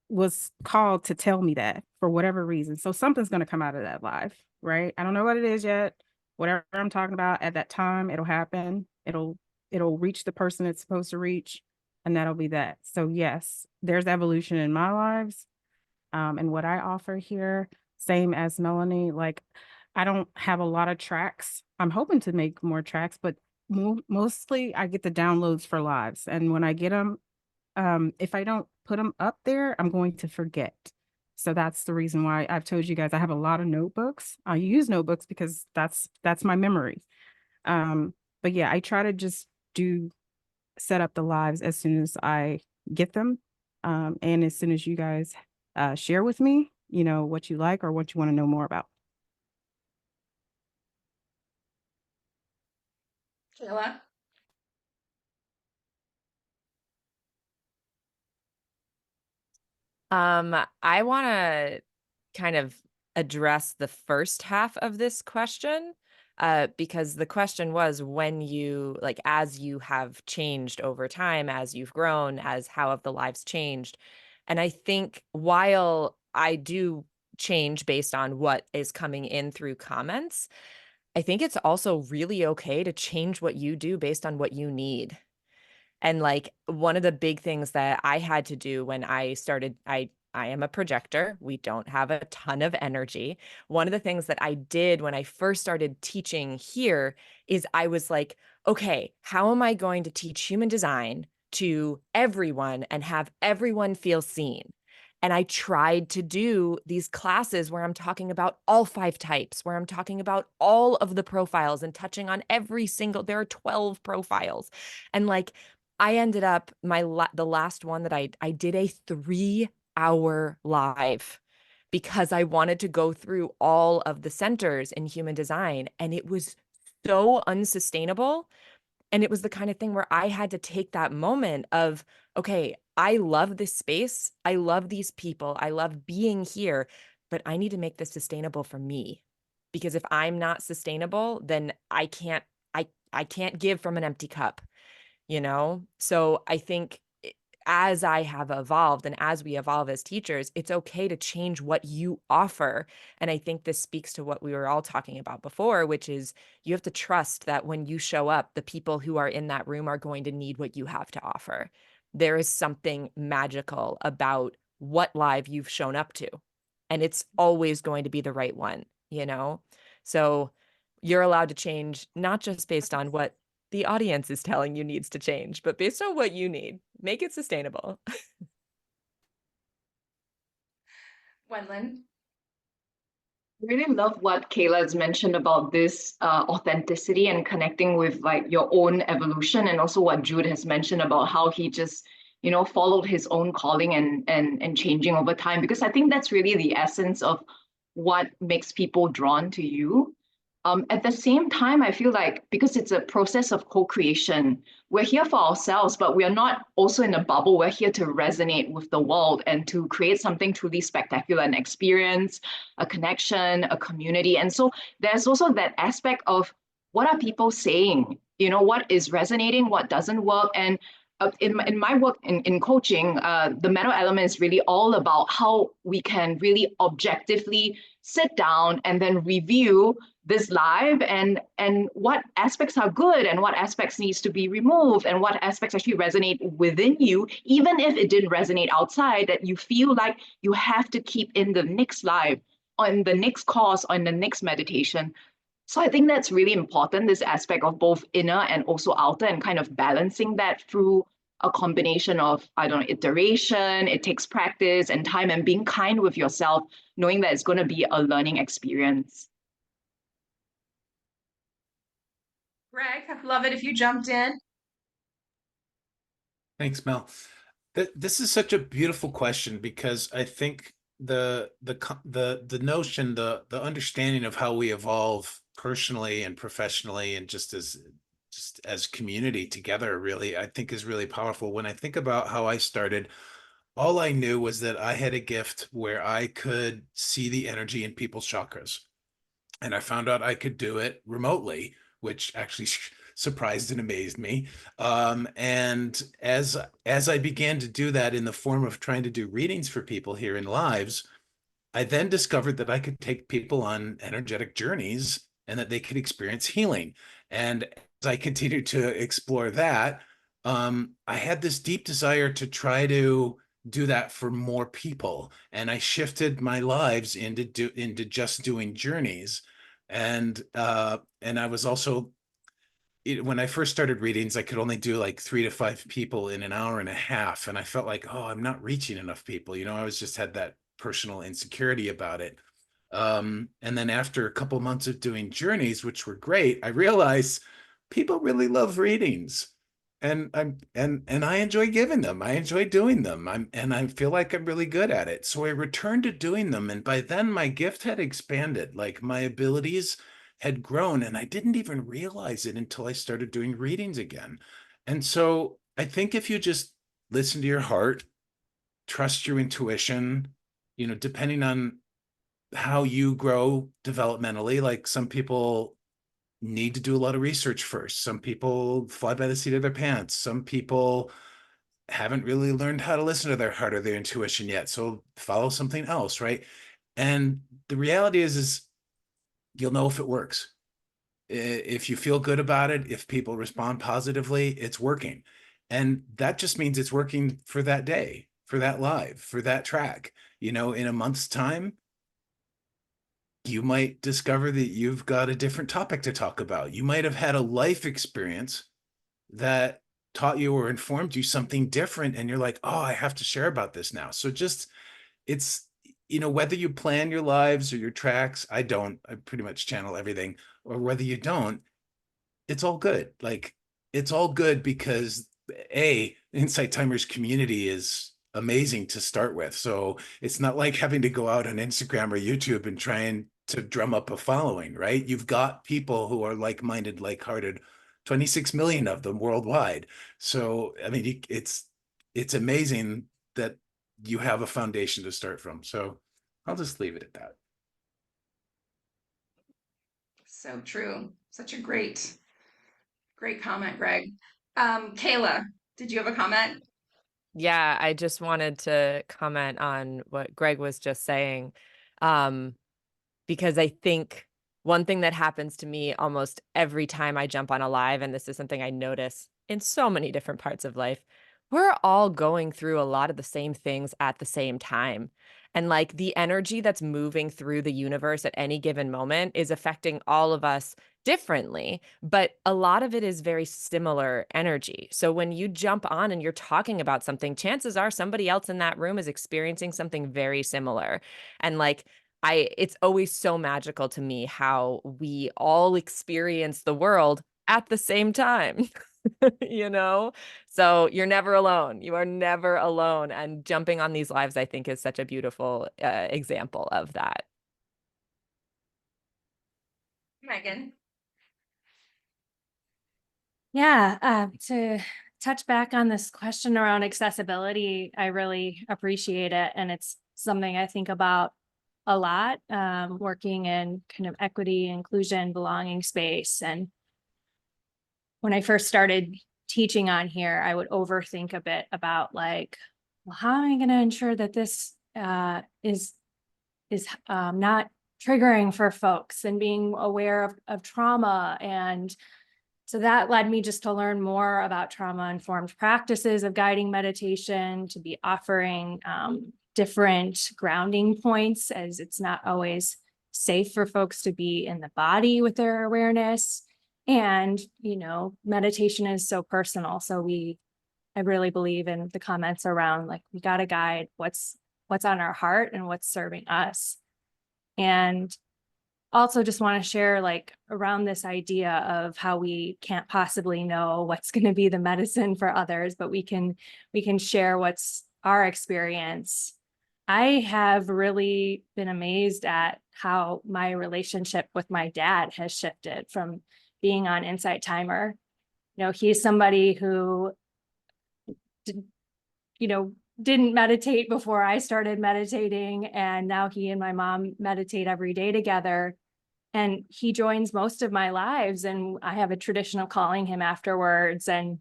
was called to tell me that for whatever reason. So something's going to come out of that live, right? I don't know what it is yet. Whatever I'm talking about at that time, it'll happen. It'll reach the person it's supposed to reach, and that'll be that. So yes, there's evolution in my lives, and what I offer here. Same as Melanie. Like, I don't have a lot of tracks. I'm hoping to make more tracks, but mostly I get the downloads for lives, and when I get them, if I don't put them up there, I'm going to forget. So that's the reason why I've told you guys I have a lot of notebooks. I use notebooks because that's my memory. But yeah, I try to just set up the lives as soon as I get them, and as soon as you guys share with me, you know, what you like or what you want to know more about. Kayla? I want to kind of address the first half of this question, because the question was, when you, like, as you have changed over time, as you've grown, as how have the lives changed? And I think while I do change based on what is coming in through comments, I think it's also really okay to change what you do based on what you need. And like, one of the big things that I had to do when I started, I am a projector. We don't have a ton of energy. One of the things that I did when I first started teaching here is I was like, okay, how am I going to teach human design to everyone and have everyone feel seen? And I tried to do these classes where I'm talking about all 5 types, where I'm talking about all of the profiles and touching on every single, there are 12 profiles. And like, I ended up, the last one that I did a 3-hour live because I wanted to go through all of the centers in human design, and it was so unsustainable. And it was the kind of thing where I had to take that moment of, okay, I love this space. I love these people. I love being here, but I need to make this sustainable for me. Because if I'm not sustainable, then I can't give from an empty cup, you know? So I think as I have evolved and as we evolve as teachers, it's okay to change what you offer. And I think this speaks to what we were all talking about before, which is you have to trust that when you show up, the people who are in that room are going to need what you have to offer. There is something magical about what live you've shown up to, and it's always going to be the right one, you know? So you're allowed to change, not just based on what the audience is telling you needs to change, but based on what you need. Make it sustainable. Wenlin? Really love what Kayla has mentioned about this authenticity and connecting with like your own evolution, and also what Jude has mentioned about how he just, you know, followed his own calling and changing over time, because I think that's really the essence of what makes people drawn to you. At the same time, I feel like because it's a process of co-creation, we're here for ourselves, but we are not also in a bubble. We're here to resonate with the world and to create something truly spectacular, an experience, a connection, a community. And so there's also that aspect of what are people saying? You know, what is resonating, what doesn't work? And in my work in coaching, the meta element is really all about how we can really objectively sit down and then review this live and what aspects are good and what aspects needs to be removed and what aspects actually resonate within you, even if it didn't resonate outside, that you feel like you have to keep in the next live, on the next course, on the next meditation. So I think that's really important, this aspect of both inner and also outer, and kind of balancing that through a combination of, I don't know, iteration, it takes practice and time, and being kind with yourself, knowing that it's going to be a learning experience. Greg, I'd love it if you jumped in. Thanks, Mel. This is such a beautiful question, because I think the notion, the understanding of how we evolve personally and professionally and just as community together, really, I think is really powerful. When I think about how I started, all I knew was that I had a gift where I could see the energy in people's chakras. And I found out I could do it remotely, which actually surprised and amazed me. And as I began to do that in the form of trying to do readings for people here in lives, I then discovered that I could take people on energetic journeys and that they could experience healing. And as I continued to explore that, I had this deep desire to try to do that for more people. And I shifted my lives into just doing journeys. And I was also, when I first started readings, I could only do like 3 to 5 people in an hour and a half. And I felt like, oh, I'm not reaching enough people. You know, I was just had that personal insecurity about it. And then after a couple months of doing journeys, which were great, I realized people really love readings. And I enjoy giving them. I enjoy doing them. I feel like I'm really good at it. So I returned to doing them. And by then my gift had expanded, like my abilities had grown, and I didn't even realize it until I started doing readings again. And so I think if you just listen to your heart, trust your intuition, you know, depending on how you grow developmentally, like some people need to do a lot of research first. Some people fly by the seat of their pants. Some people haven't really learned how to listen to their heart or their intuition yet. So follow something else, right? And the reality is you'll know if it works. If you feel good about it, if people respond positively, it's working. And that just means it's working for that day, for that live, for that track. You know, in a month's time, you might discover that you've got a different topic to talk about. You might have had a life experience that taught you or informed you something different. And you're like, oh, I have to share about this now. So just, it's, you know, whether you plan your lives or your tracks, I pretty much channel everything, or whether you don't, it's all good. Like, it's all good because Insight Timers community is amazing to start with. So it's not like having to go out on Instagram or YouTube and trying to drum up a following, right? You've got people who are like-minded, like-hearted, 26 million of them worldwide. So, I mean, it's amazing that you have a foundation to start from. So I'll just leave it at that. So true. Such a great comment, Greg. Kayla, did you have a comment? Yeah, I just wanted to comment on what Greg was just saying, because I think one thing that happens to me almost every time I jump on a live, and this is something I notice in so many different parts of life, we're all going through a lot of the same things at the same time. And like the energy that's moving through the universe at any given moment is affecting all of us differently, but a lot of it is very similar energy. So when you jump on and you're talking about something, chances are somebody else in that room is experiencing something very similar. And like, it's always so magical to me how we all experience the world at the same time. You know? So you're never alone. You are never alone. And jumping on these lives, I think, is such a beautiful example of that. Megan. Yeah, to touch back on this question around accessibility, I really appreciate it. And it's something I think about a lot, working in kind of equity, inclusion, belonging space. And when I first started teaching on here, I would overthink a bit about like, well, how am I going to ensure that this is not triggering for folks, and being aware of trauma. And so that led me just to learn more about trauma-informed practices of guiding meditation, to be offering different grounding points, as it's not always safe for folks to be in the body with their awareness. And, you know, meditation is so personal. So I really believe in the comments around like, we got to guide what's on our heart and what's serving us. And also just want to share like around this idea of how we can't possibly know what's going to be the medicine for others, but we can share what's our experience. I have really been amazed at how my relationship with my dad has shifted from being on Insight Timer. You know, he's somebody who, you know, didn't meditate before I started meditating, and now he and my mom meditate every day together. And he joins most of my lives, and I have a tradition of calling him afterwards. And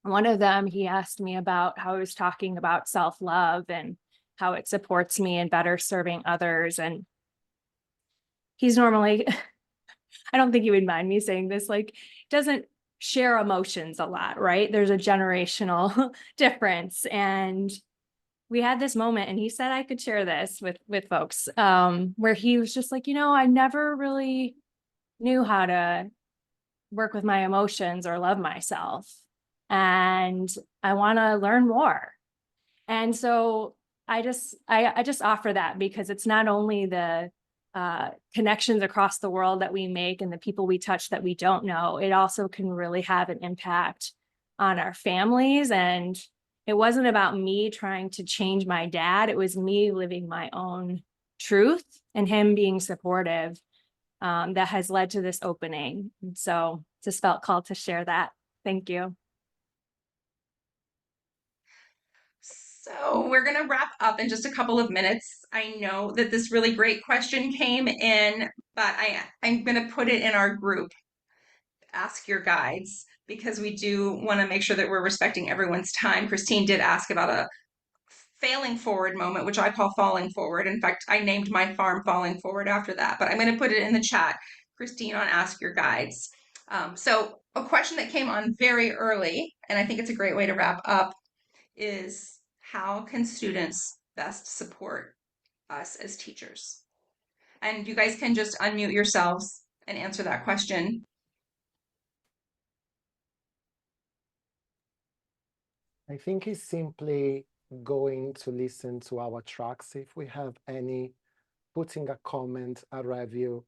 one of them, he asked me about how I was talking about self-love and how it supports me in better serving others. And he's normally, I don't think he would mind me saying this, like, doesn't share emotions a lot, right? There's a generational difference. And we had this moment, and he said I could share this with folks, where he was just like, you know, I never really knew how to work with my emotions or love myself, and I want to learn more. And so I just offer that, because it's not only the connections across the world that we make and the people we touch that we don't know, it also can really have an impact on our families. And it wasn't about me trying to change my dad. It was me living my own truth and him being supportive, that has led to this opening. And so just felt called to share that. Thank you. So we're going to wrap up in just a couple of minutes. I know that this really great question came in, but I'm going to put it in our group, Ask Your Guides, because we do want to make sure that we're respecting everyone's time. Christine did ask about a failing forward moment, which I call falling forward. In fact, I named my farm Falling Forward after that, but I'm going to put it in the chat, Christine, on Ask Your Guides. So a question that came on very early, and I think it's a great way to wrap up, is how can students best support us as teachers? And you guys can just unmute yourselves and answer that question. I think it's simply going to listen to our tracks. If we have any, putting a comment, a review.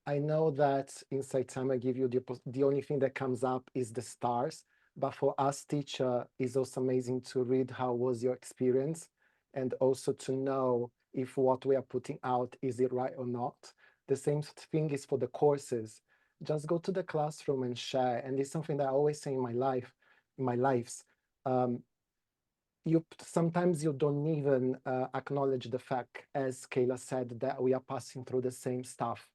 I know that Insight Timer give you the only thing that comes up is the stars, but for us teacher, it's also amazing to read how was your experience, and also to know if what we are putting out, is it right or not. The same thing is for the courses. Just go to the classroom and share. And it's something that I always say in my lives. Sometimes you don't even acknowledge the fact, as Kayla said, that we are passing through the same stuff.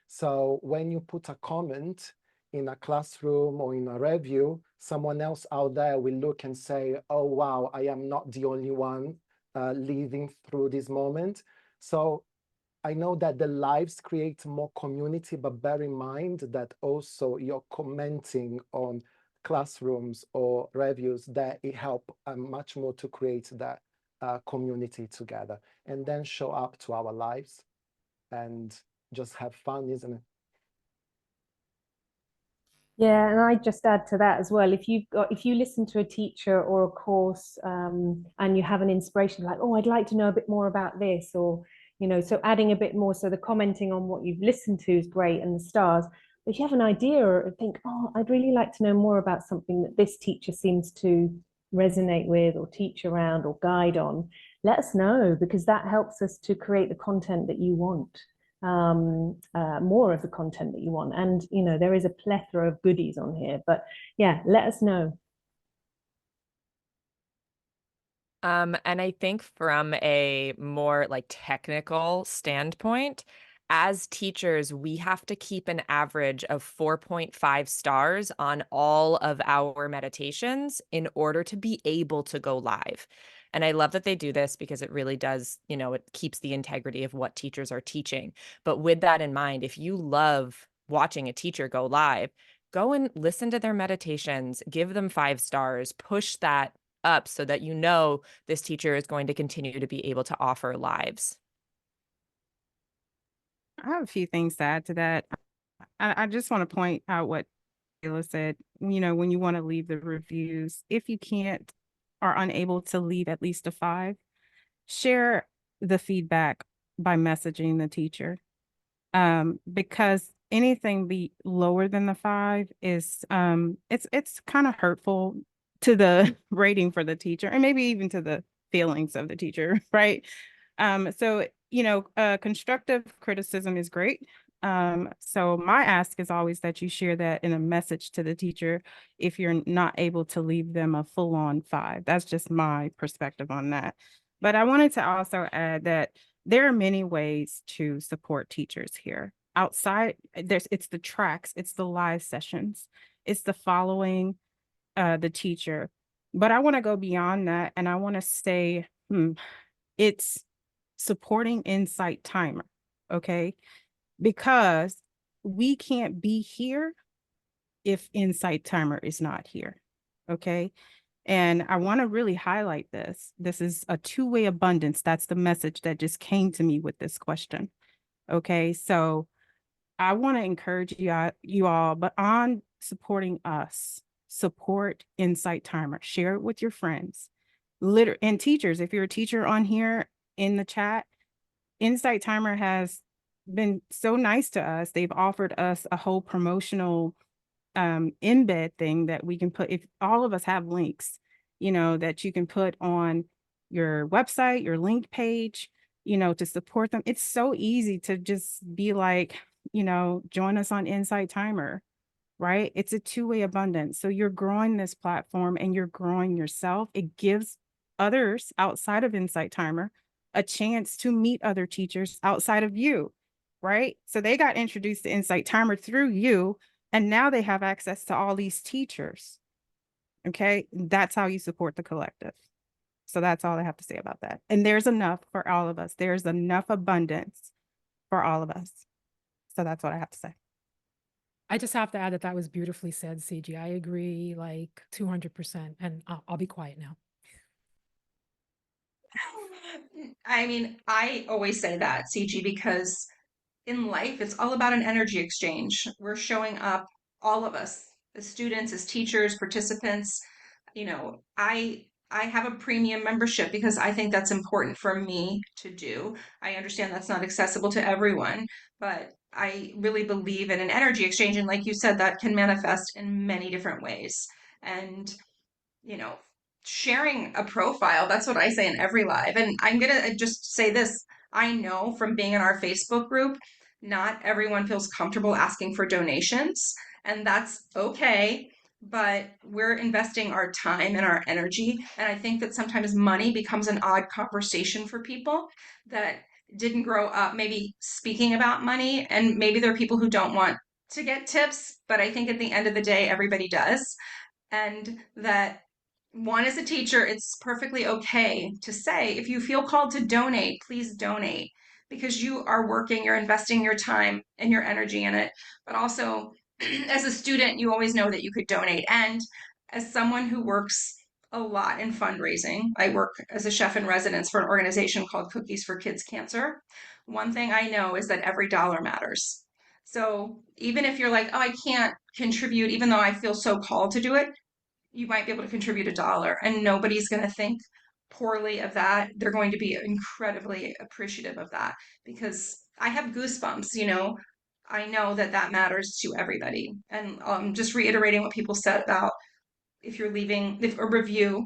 So when you put a comment in a classroom or in a review, someone else out there will look and say, oh, wow, I am not the only one living through this moment. So I know that the lives create more community, but bear in mind that also you're commenting on classrooms or reviews, that it help much more to create that community together, and then show up to our lives and just have fun, isn't it? Yeah, and I just add to that as well. If you listen to a teacher or a course, and you have an inspiration like, oh, I'd like to know a bit more about this, or you know, so adding a bit more. So the commenting on what you've listened to is great and the stars. But if you have an idea or think, oh, I'd really like to know more about something that this teacher seems to resonate with or teach around or guide on, let us know, because that helps us to create the content that you want, more of the content that you want. And, you know, there is a plethora of goodies on here, but yeah, let us know. And I think from a more like technical standpoint, as teachers, we have to keep an average of 4.5 stars on all of our meditations in order to be able to go live. And I love that they do this because it really does, you know, it keeps the integrity of what teachers are teaching. But with that in mind, if you love watching a teacher go live, go and listen to their meditations, give them 5 stars, push that up so that you know this teacher is going to continue to be able to offer lives. I have a few things to add to that. I just want to point out what Kayla said. You know, when you want to leave the reviews, if you can't or unable to leave at least a 5, share the feedback by messaging the teacher. Because anything be lower than the 5 is it's kind of hurtful to the rating for the teacher and maybe even to the feelings of the teacher, right? So, you know, constructive criticism is great. So my ask is always that you share that in a message to the teacher if you're not able to leave them a full-on 5. That's just my perspective on that. But I wanted to also add that there are many ways to support teachers here. Outside, it's the tracks, it's the live sessions, it's the following the teacher. But I want to go beyond that, and I want to say it's supporting Insight Timer, okay? Because we can't be here if Insight Timer is not here, okay? And I want to really highlight this. This is a two-way abundance. That's the message that just came to me with this question, okay? So I want to encourage you all, but on supporting us, support Insight Timer, share it with your friends, and teachers. If you're a teacher on here in the chat, Insight Timer has been so nice to us. They've offered us a whole promotional embed thing that we can put, if all of us have links, you know, that you can put on your website, your link page, you know, to support them. It's so easy to just be like, you know, join us on Insight Timer, right? It's a two-way abundance. So you're growing this platform and you're growing yourself. It gives others outside of Insight Timer a chance to meet other teachers outside of you, right? So they got introduced to Insight Timer through you, and now they have access to all these teachers. Okay, that's how you support the collective. So that's all I have to say about that. And there's enough for all of us. There's enough abundance for all of us. So that's what I have to say. I just have to add that that was beautifully said, Siji. I agree like 200%. And I'll be quiet now. I mean, I always say that, CG, because in life, it's all about an energy exchange. We're showing up, all of us, as students, as teachers, participants. You know, I have a premium membership because I think that's important for me to do. I understand that's not accessible to everyone, but I really believe in an energy exchange. And like you said, that can manifest in many different ways. And you know, sharing a profile. That's what I say in every live. And I'm going to just say this. I know from being in our Facebook group, not everyone feels comfortable asking for donations, and that's okay. But we're investing our time and our energy. And I think that sometimes money becomes an odd conversation for people that didn't grow up maybe speaking about money. And maybe there are people who don't want to get tips, but I think at the end of the day, everybody does. And that one, as a teacher, it's perfectly okay to say, if you feel called to donate, please donate, because you are working, you're investing your time and your energy in it. But also, as a student, you always know that you could donate. And as someone who works a lot in fundraising, I work as a chef in residence for an organization called Cookies for Kids Cancer. One thing I know is that every dollar matters. So even if you're like, oh, I can't contribute, even though I feel so called to do it, you might be able to contribute $1, and nobody's going to think, poorly of that, they're going to be incredibly appreciative of that, because I have goosebumps, you know. I know that that matters to everybody. And just reiterating what people said about if you're leaving if a review,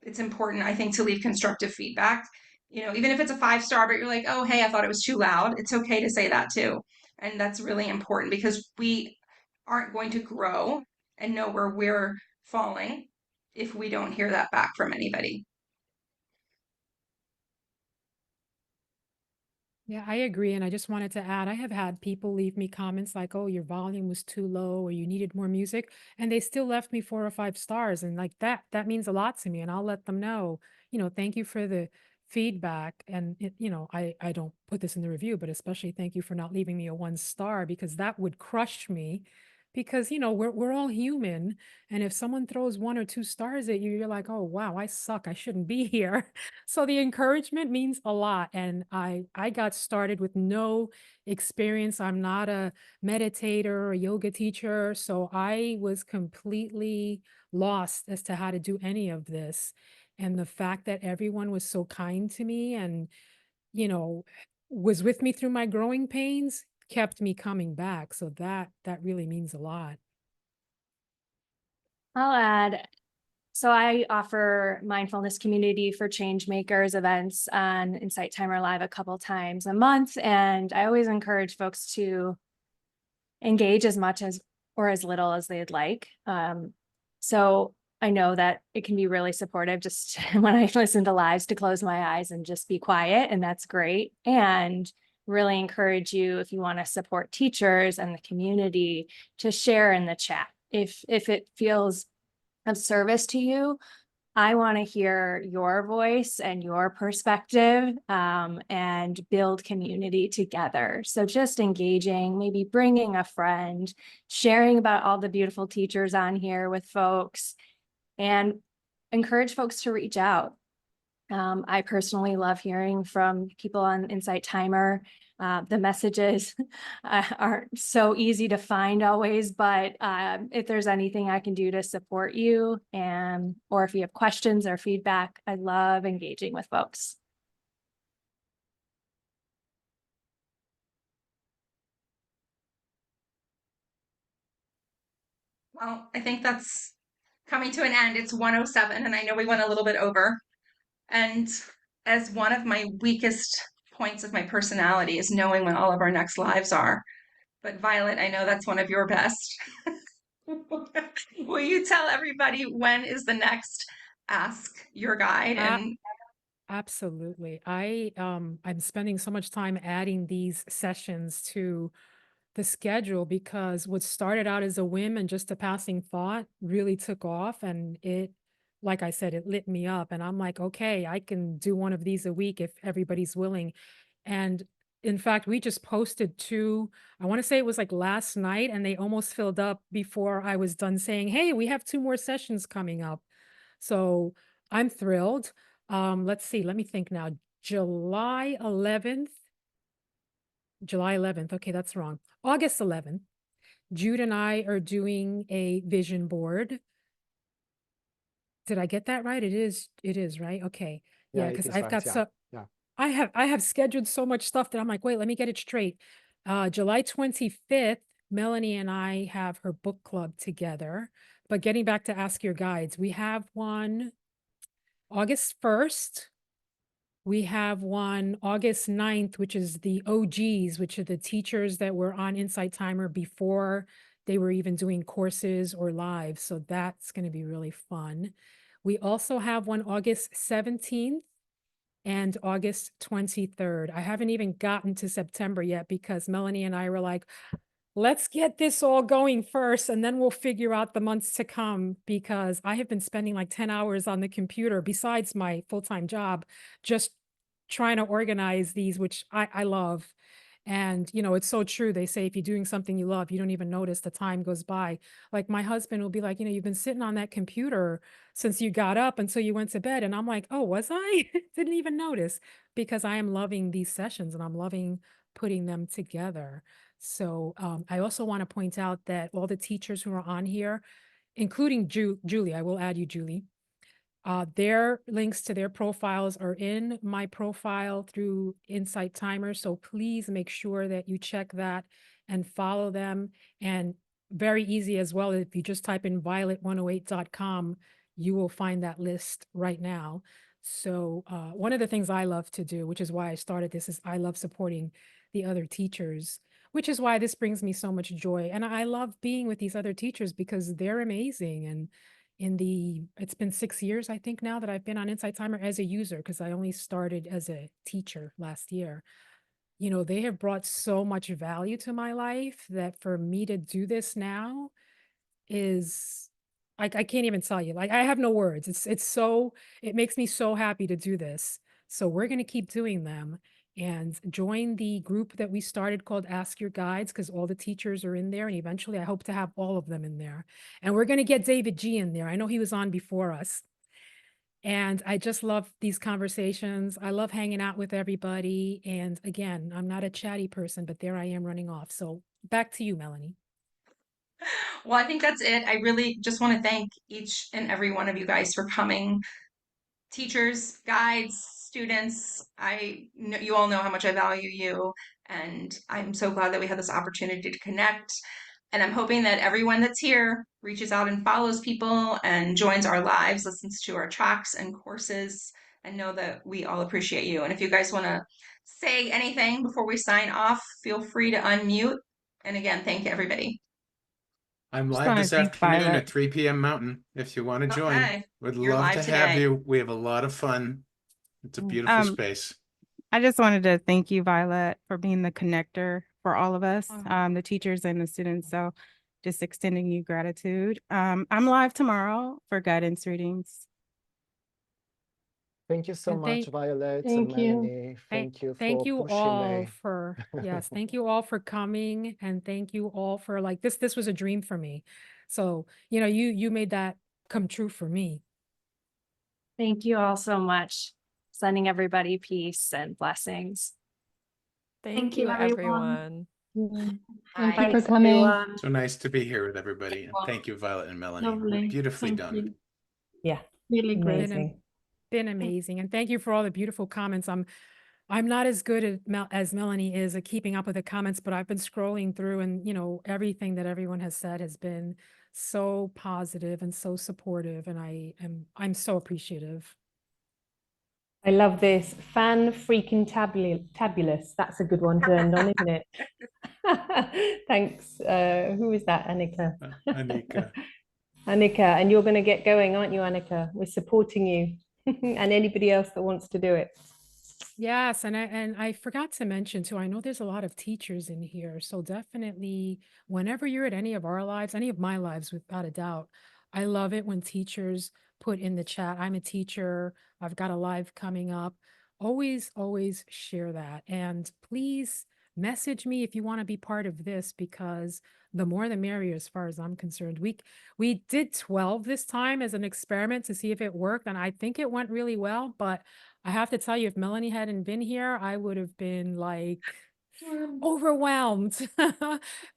it's important, I think, to leave constructive feedback. You know, even if it's a 5-star, but you're like, oh, hey, I thought it was too loud. It's okay to say that too. And that's really important, because we aren't going to grow and know where we're falling if we don't hear that back from anybody. Yeah, I agree. And I just wanted to add, I have had people leave me comments like, oh, your volume was too low or you needed more music. And they still left me 4 or 5 stars. And like that means a lot to me. And I'll let them know, thank you for the feedback. And I don't put this in the review, but especially thank you for not leaving me a 1 star, because that would crush me. Because, we're all human. And if someone throws 1 or 2 stars at you, you're like, oh, wow, I suck. I shouldn't be here. So the encouragement means a lot. And I got started with no experience. I'm not a meditator or a yoga teacher. So I was completely lost as to how to do any of this. And the fact that everyone was so kind to me and, you know, was with me through my growing pains kept me coming back. So that really means a lot. I'll add, so I offer mindfulness community for change makers events on Insight Timer Live a couple times a month. And I always encourage folks to engage as much as or as little as they'd like. So I know that it can be really supportive just when I listen to lives to close my eyes and just be quiet, and that's great. And really encourage you, if you want to support teachers and the community, to share in the chat. If it feels of service to you, I want to hear your voice and your perspective, and build community together. So just engaging, maybe bringing a friend, sharing about all the beautiful teachers on here with folks, and encourage folks to reach out. I personally love hearing from people on Insight Timer. The messages aren't so easy to find always, but if there's anything I can do to support you, or if you have questions or feedback, I love engaging with folks. Well, I think that's coming to an end. It's 1:07, and I know we went a little bit over. And as one of my weakest points of my personality is knowing when all of our next lives are. But Violet, I know that's one of your best. Will you tell everybody when is the next Ask Your Guide? And Absolutely. I'm spending so much time adding these sessions to the schedule because what started out as a whim and just a passing thought really took off, and like I said, it lit me up, and I'm like, okay, I can do one of these a week if everybody's willing. And in fact, we just posted 2, I want to say it was like last night, and they almost filled up before I was done saying, hey, we have 2 more sessions coming up. So I'm thrilled. Let's see, let me think now. July 11th. Okay, that's wrong. August 11th, Jude and I are doing a vision board. Did I get that right? It is, right? Okay. Yeah, it because is I've right, got yeah, so yeah. I have scheduled so much stuff that I'm like, wait, let me get it straight. July 25th, Melanie and I have her book club together. But getting back to Ask Your Guides, we have one August 1st. We have one August 9th, which is the OGs, which are the teachers that were on Insight Timer before they were even doing courses or live. So that's going to be really fun. We also have one August 17th and August 23rd. I haven't even gotten to September yet because Melanie and I were like, let's get this all going first, and then we'll figure out the months to come, because I have been spending like 10 hours on the computer besides my full-time job, just trying to organize these, which I love. And, it's so true. They say if you're doing something you love, you don't even notice the time goes by. Like my husband will be like, you've been sitting on that computer since you got up until you went to bed. And I'm like, oh, was I? Didn't even notice, because I am loving these sessions and I'm loving putting them together. So I also want to point out that all the teachers who are on here, including Julie, I will add you, Julie. Their links to their profiles are in my profile through Insight Timer. So please make sure that you check that and follow them. And very easy as well, if you just type in violet108.com, you will find that list right now. So one of the things I love to do, which is why I started this, is I love supporting the other teachers, which is why this brings me so much joy. And I love being with these other teachers because they're amazing. And it's been 6 years, I think now, that I've been on Insight Timer as a user, because I only started as a teacher last year. You know, they have brought so much value to my life that for me to do this now is, I can't even tell you, like, I have no words. It makes me so happy to do this. So we're going to keep doing them, and join the group that we started called Ask Your Guides, because all the teachers are in there, and eventually I hope to have all of them in there. And we're going to get David G in there. I know he was on before us. And I just love these conversations. I love hanging out with everybody. And again, I'm not a chatty person, but there I am running off. So back to you, Melanie. Well, I think that's it. I really just want to thank each and every one of you guys for coming. Teachers, guides, students, I know you all know how much I value you, and I'm so glad that we had this opportunity to connect. And I'm hoping that everyone that's here reaches out and follows people and joins our lives, listens to our tracks and courses, and know that we all appreciate you. And if you guys want to say anything before we sign off, feel free to unmute. And again, thank everybody. I'm Just live wanna this thank afternoon Violet. at 3 p.m. Mountain. If you want to join, Okay. would You're love live to have today. you. We have a lot of fun. It's a beautiful space. I just wanted to thank you, Violet, for being the connector for all of us, the teachers and the students. So just extending you gratitude. I'm live tomorrow for guidance readings. Thank you so And much, Violet and Thank you. Melanie. Thank you Thank for you pushing all me. for, yes, thank you all for coming, and thank you all for, like, this was a dream for me. So, you know, you made that come true for me. Thank you all so much. Sending everybody peace and blessings. Thank you, you, everyone. everyone. Thank you for Thanks, coming. everyone. So nice to be here with everybody. And thank you, Violet and Melanie. Lovely. Beautifully Thank done. you. Yeah, Really great. amazing. Been amazing, and thank you for all the beautiful comments. I'm not as good as Melanie is at keeping up with the comments, but I've been scrolling through, and you know, everything that everyone has said has been so positive and so supportive, and I'm so appreciative. I love this. Fan freaking tabulous. That's a good one to end on, isn't it? Thanks. Who is that? Annika. Anika. Annika, and you're going to get going, aren't you, Annika? We're supporting you and anybody else that wants to do it. Yes, and I forgot to mention too, I know there's a lot of teachers in here, so definitely whenever you're at any of our lives, any of my lives, without a doubt, I love it when teachers put in the chat, I'm a teacher, I've got a live coming up. Always, always share that. And please message me if you want to be part of this, because the more the merrier as far as I'm concerned. We did 12 this time as an experiment to see if it worked, and I think it went really well, but I have to tell you, if Melanie hadn't been here, I would have been like overwhelmed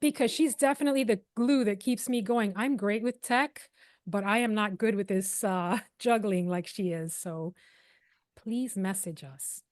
because she's definitely the glue that keeps me going. I'm great with tech, but I am not good with this juggling like she is. So please message us.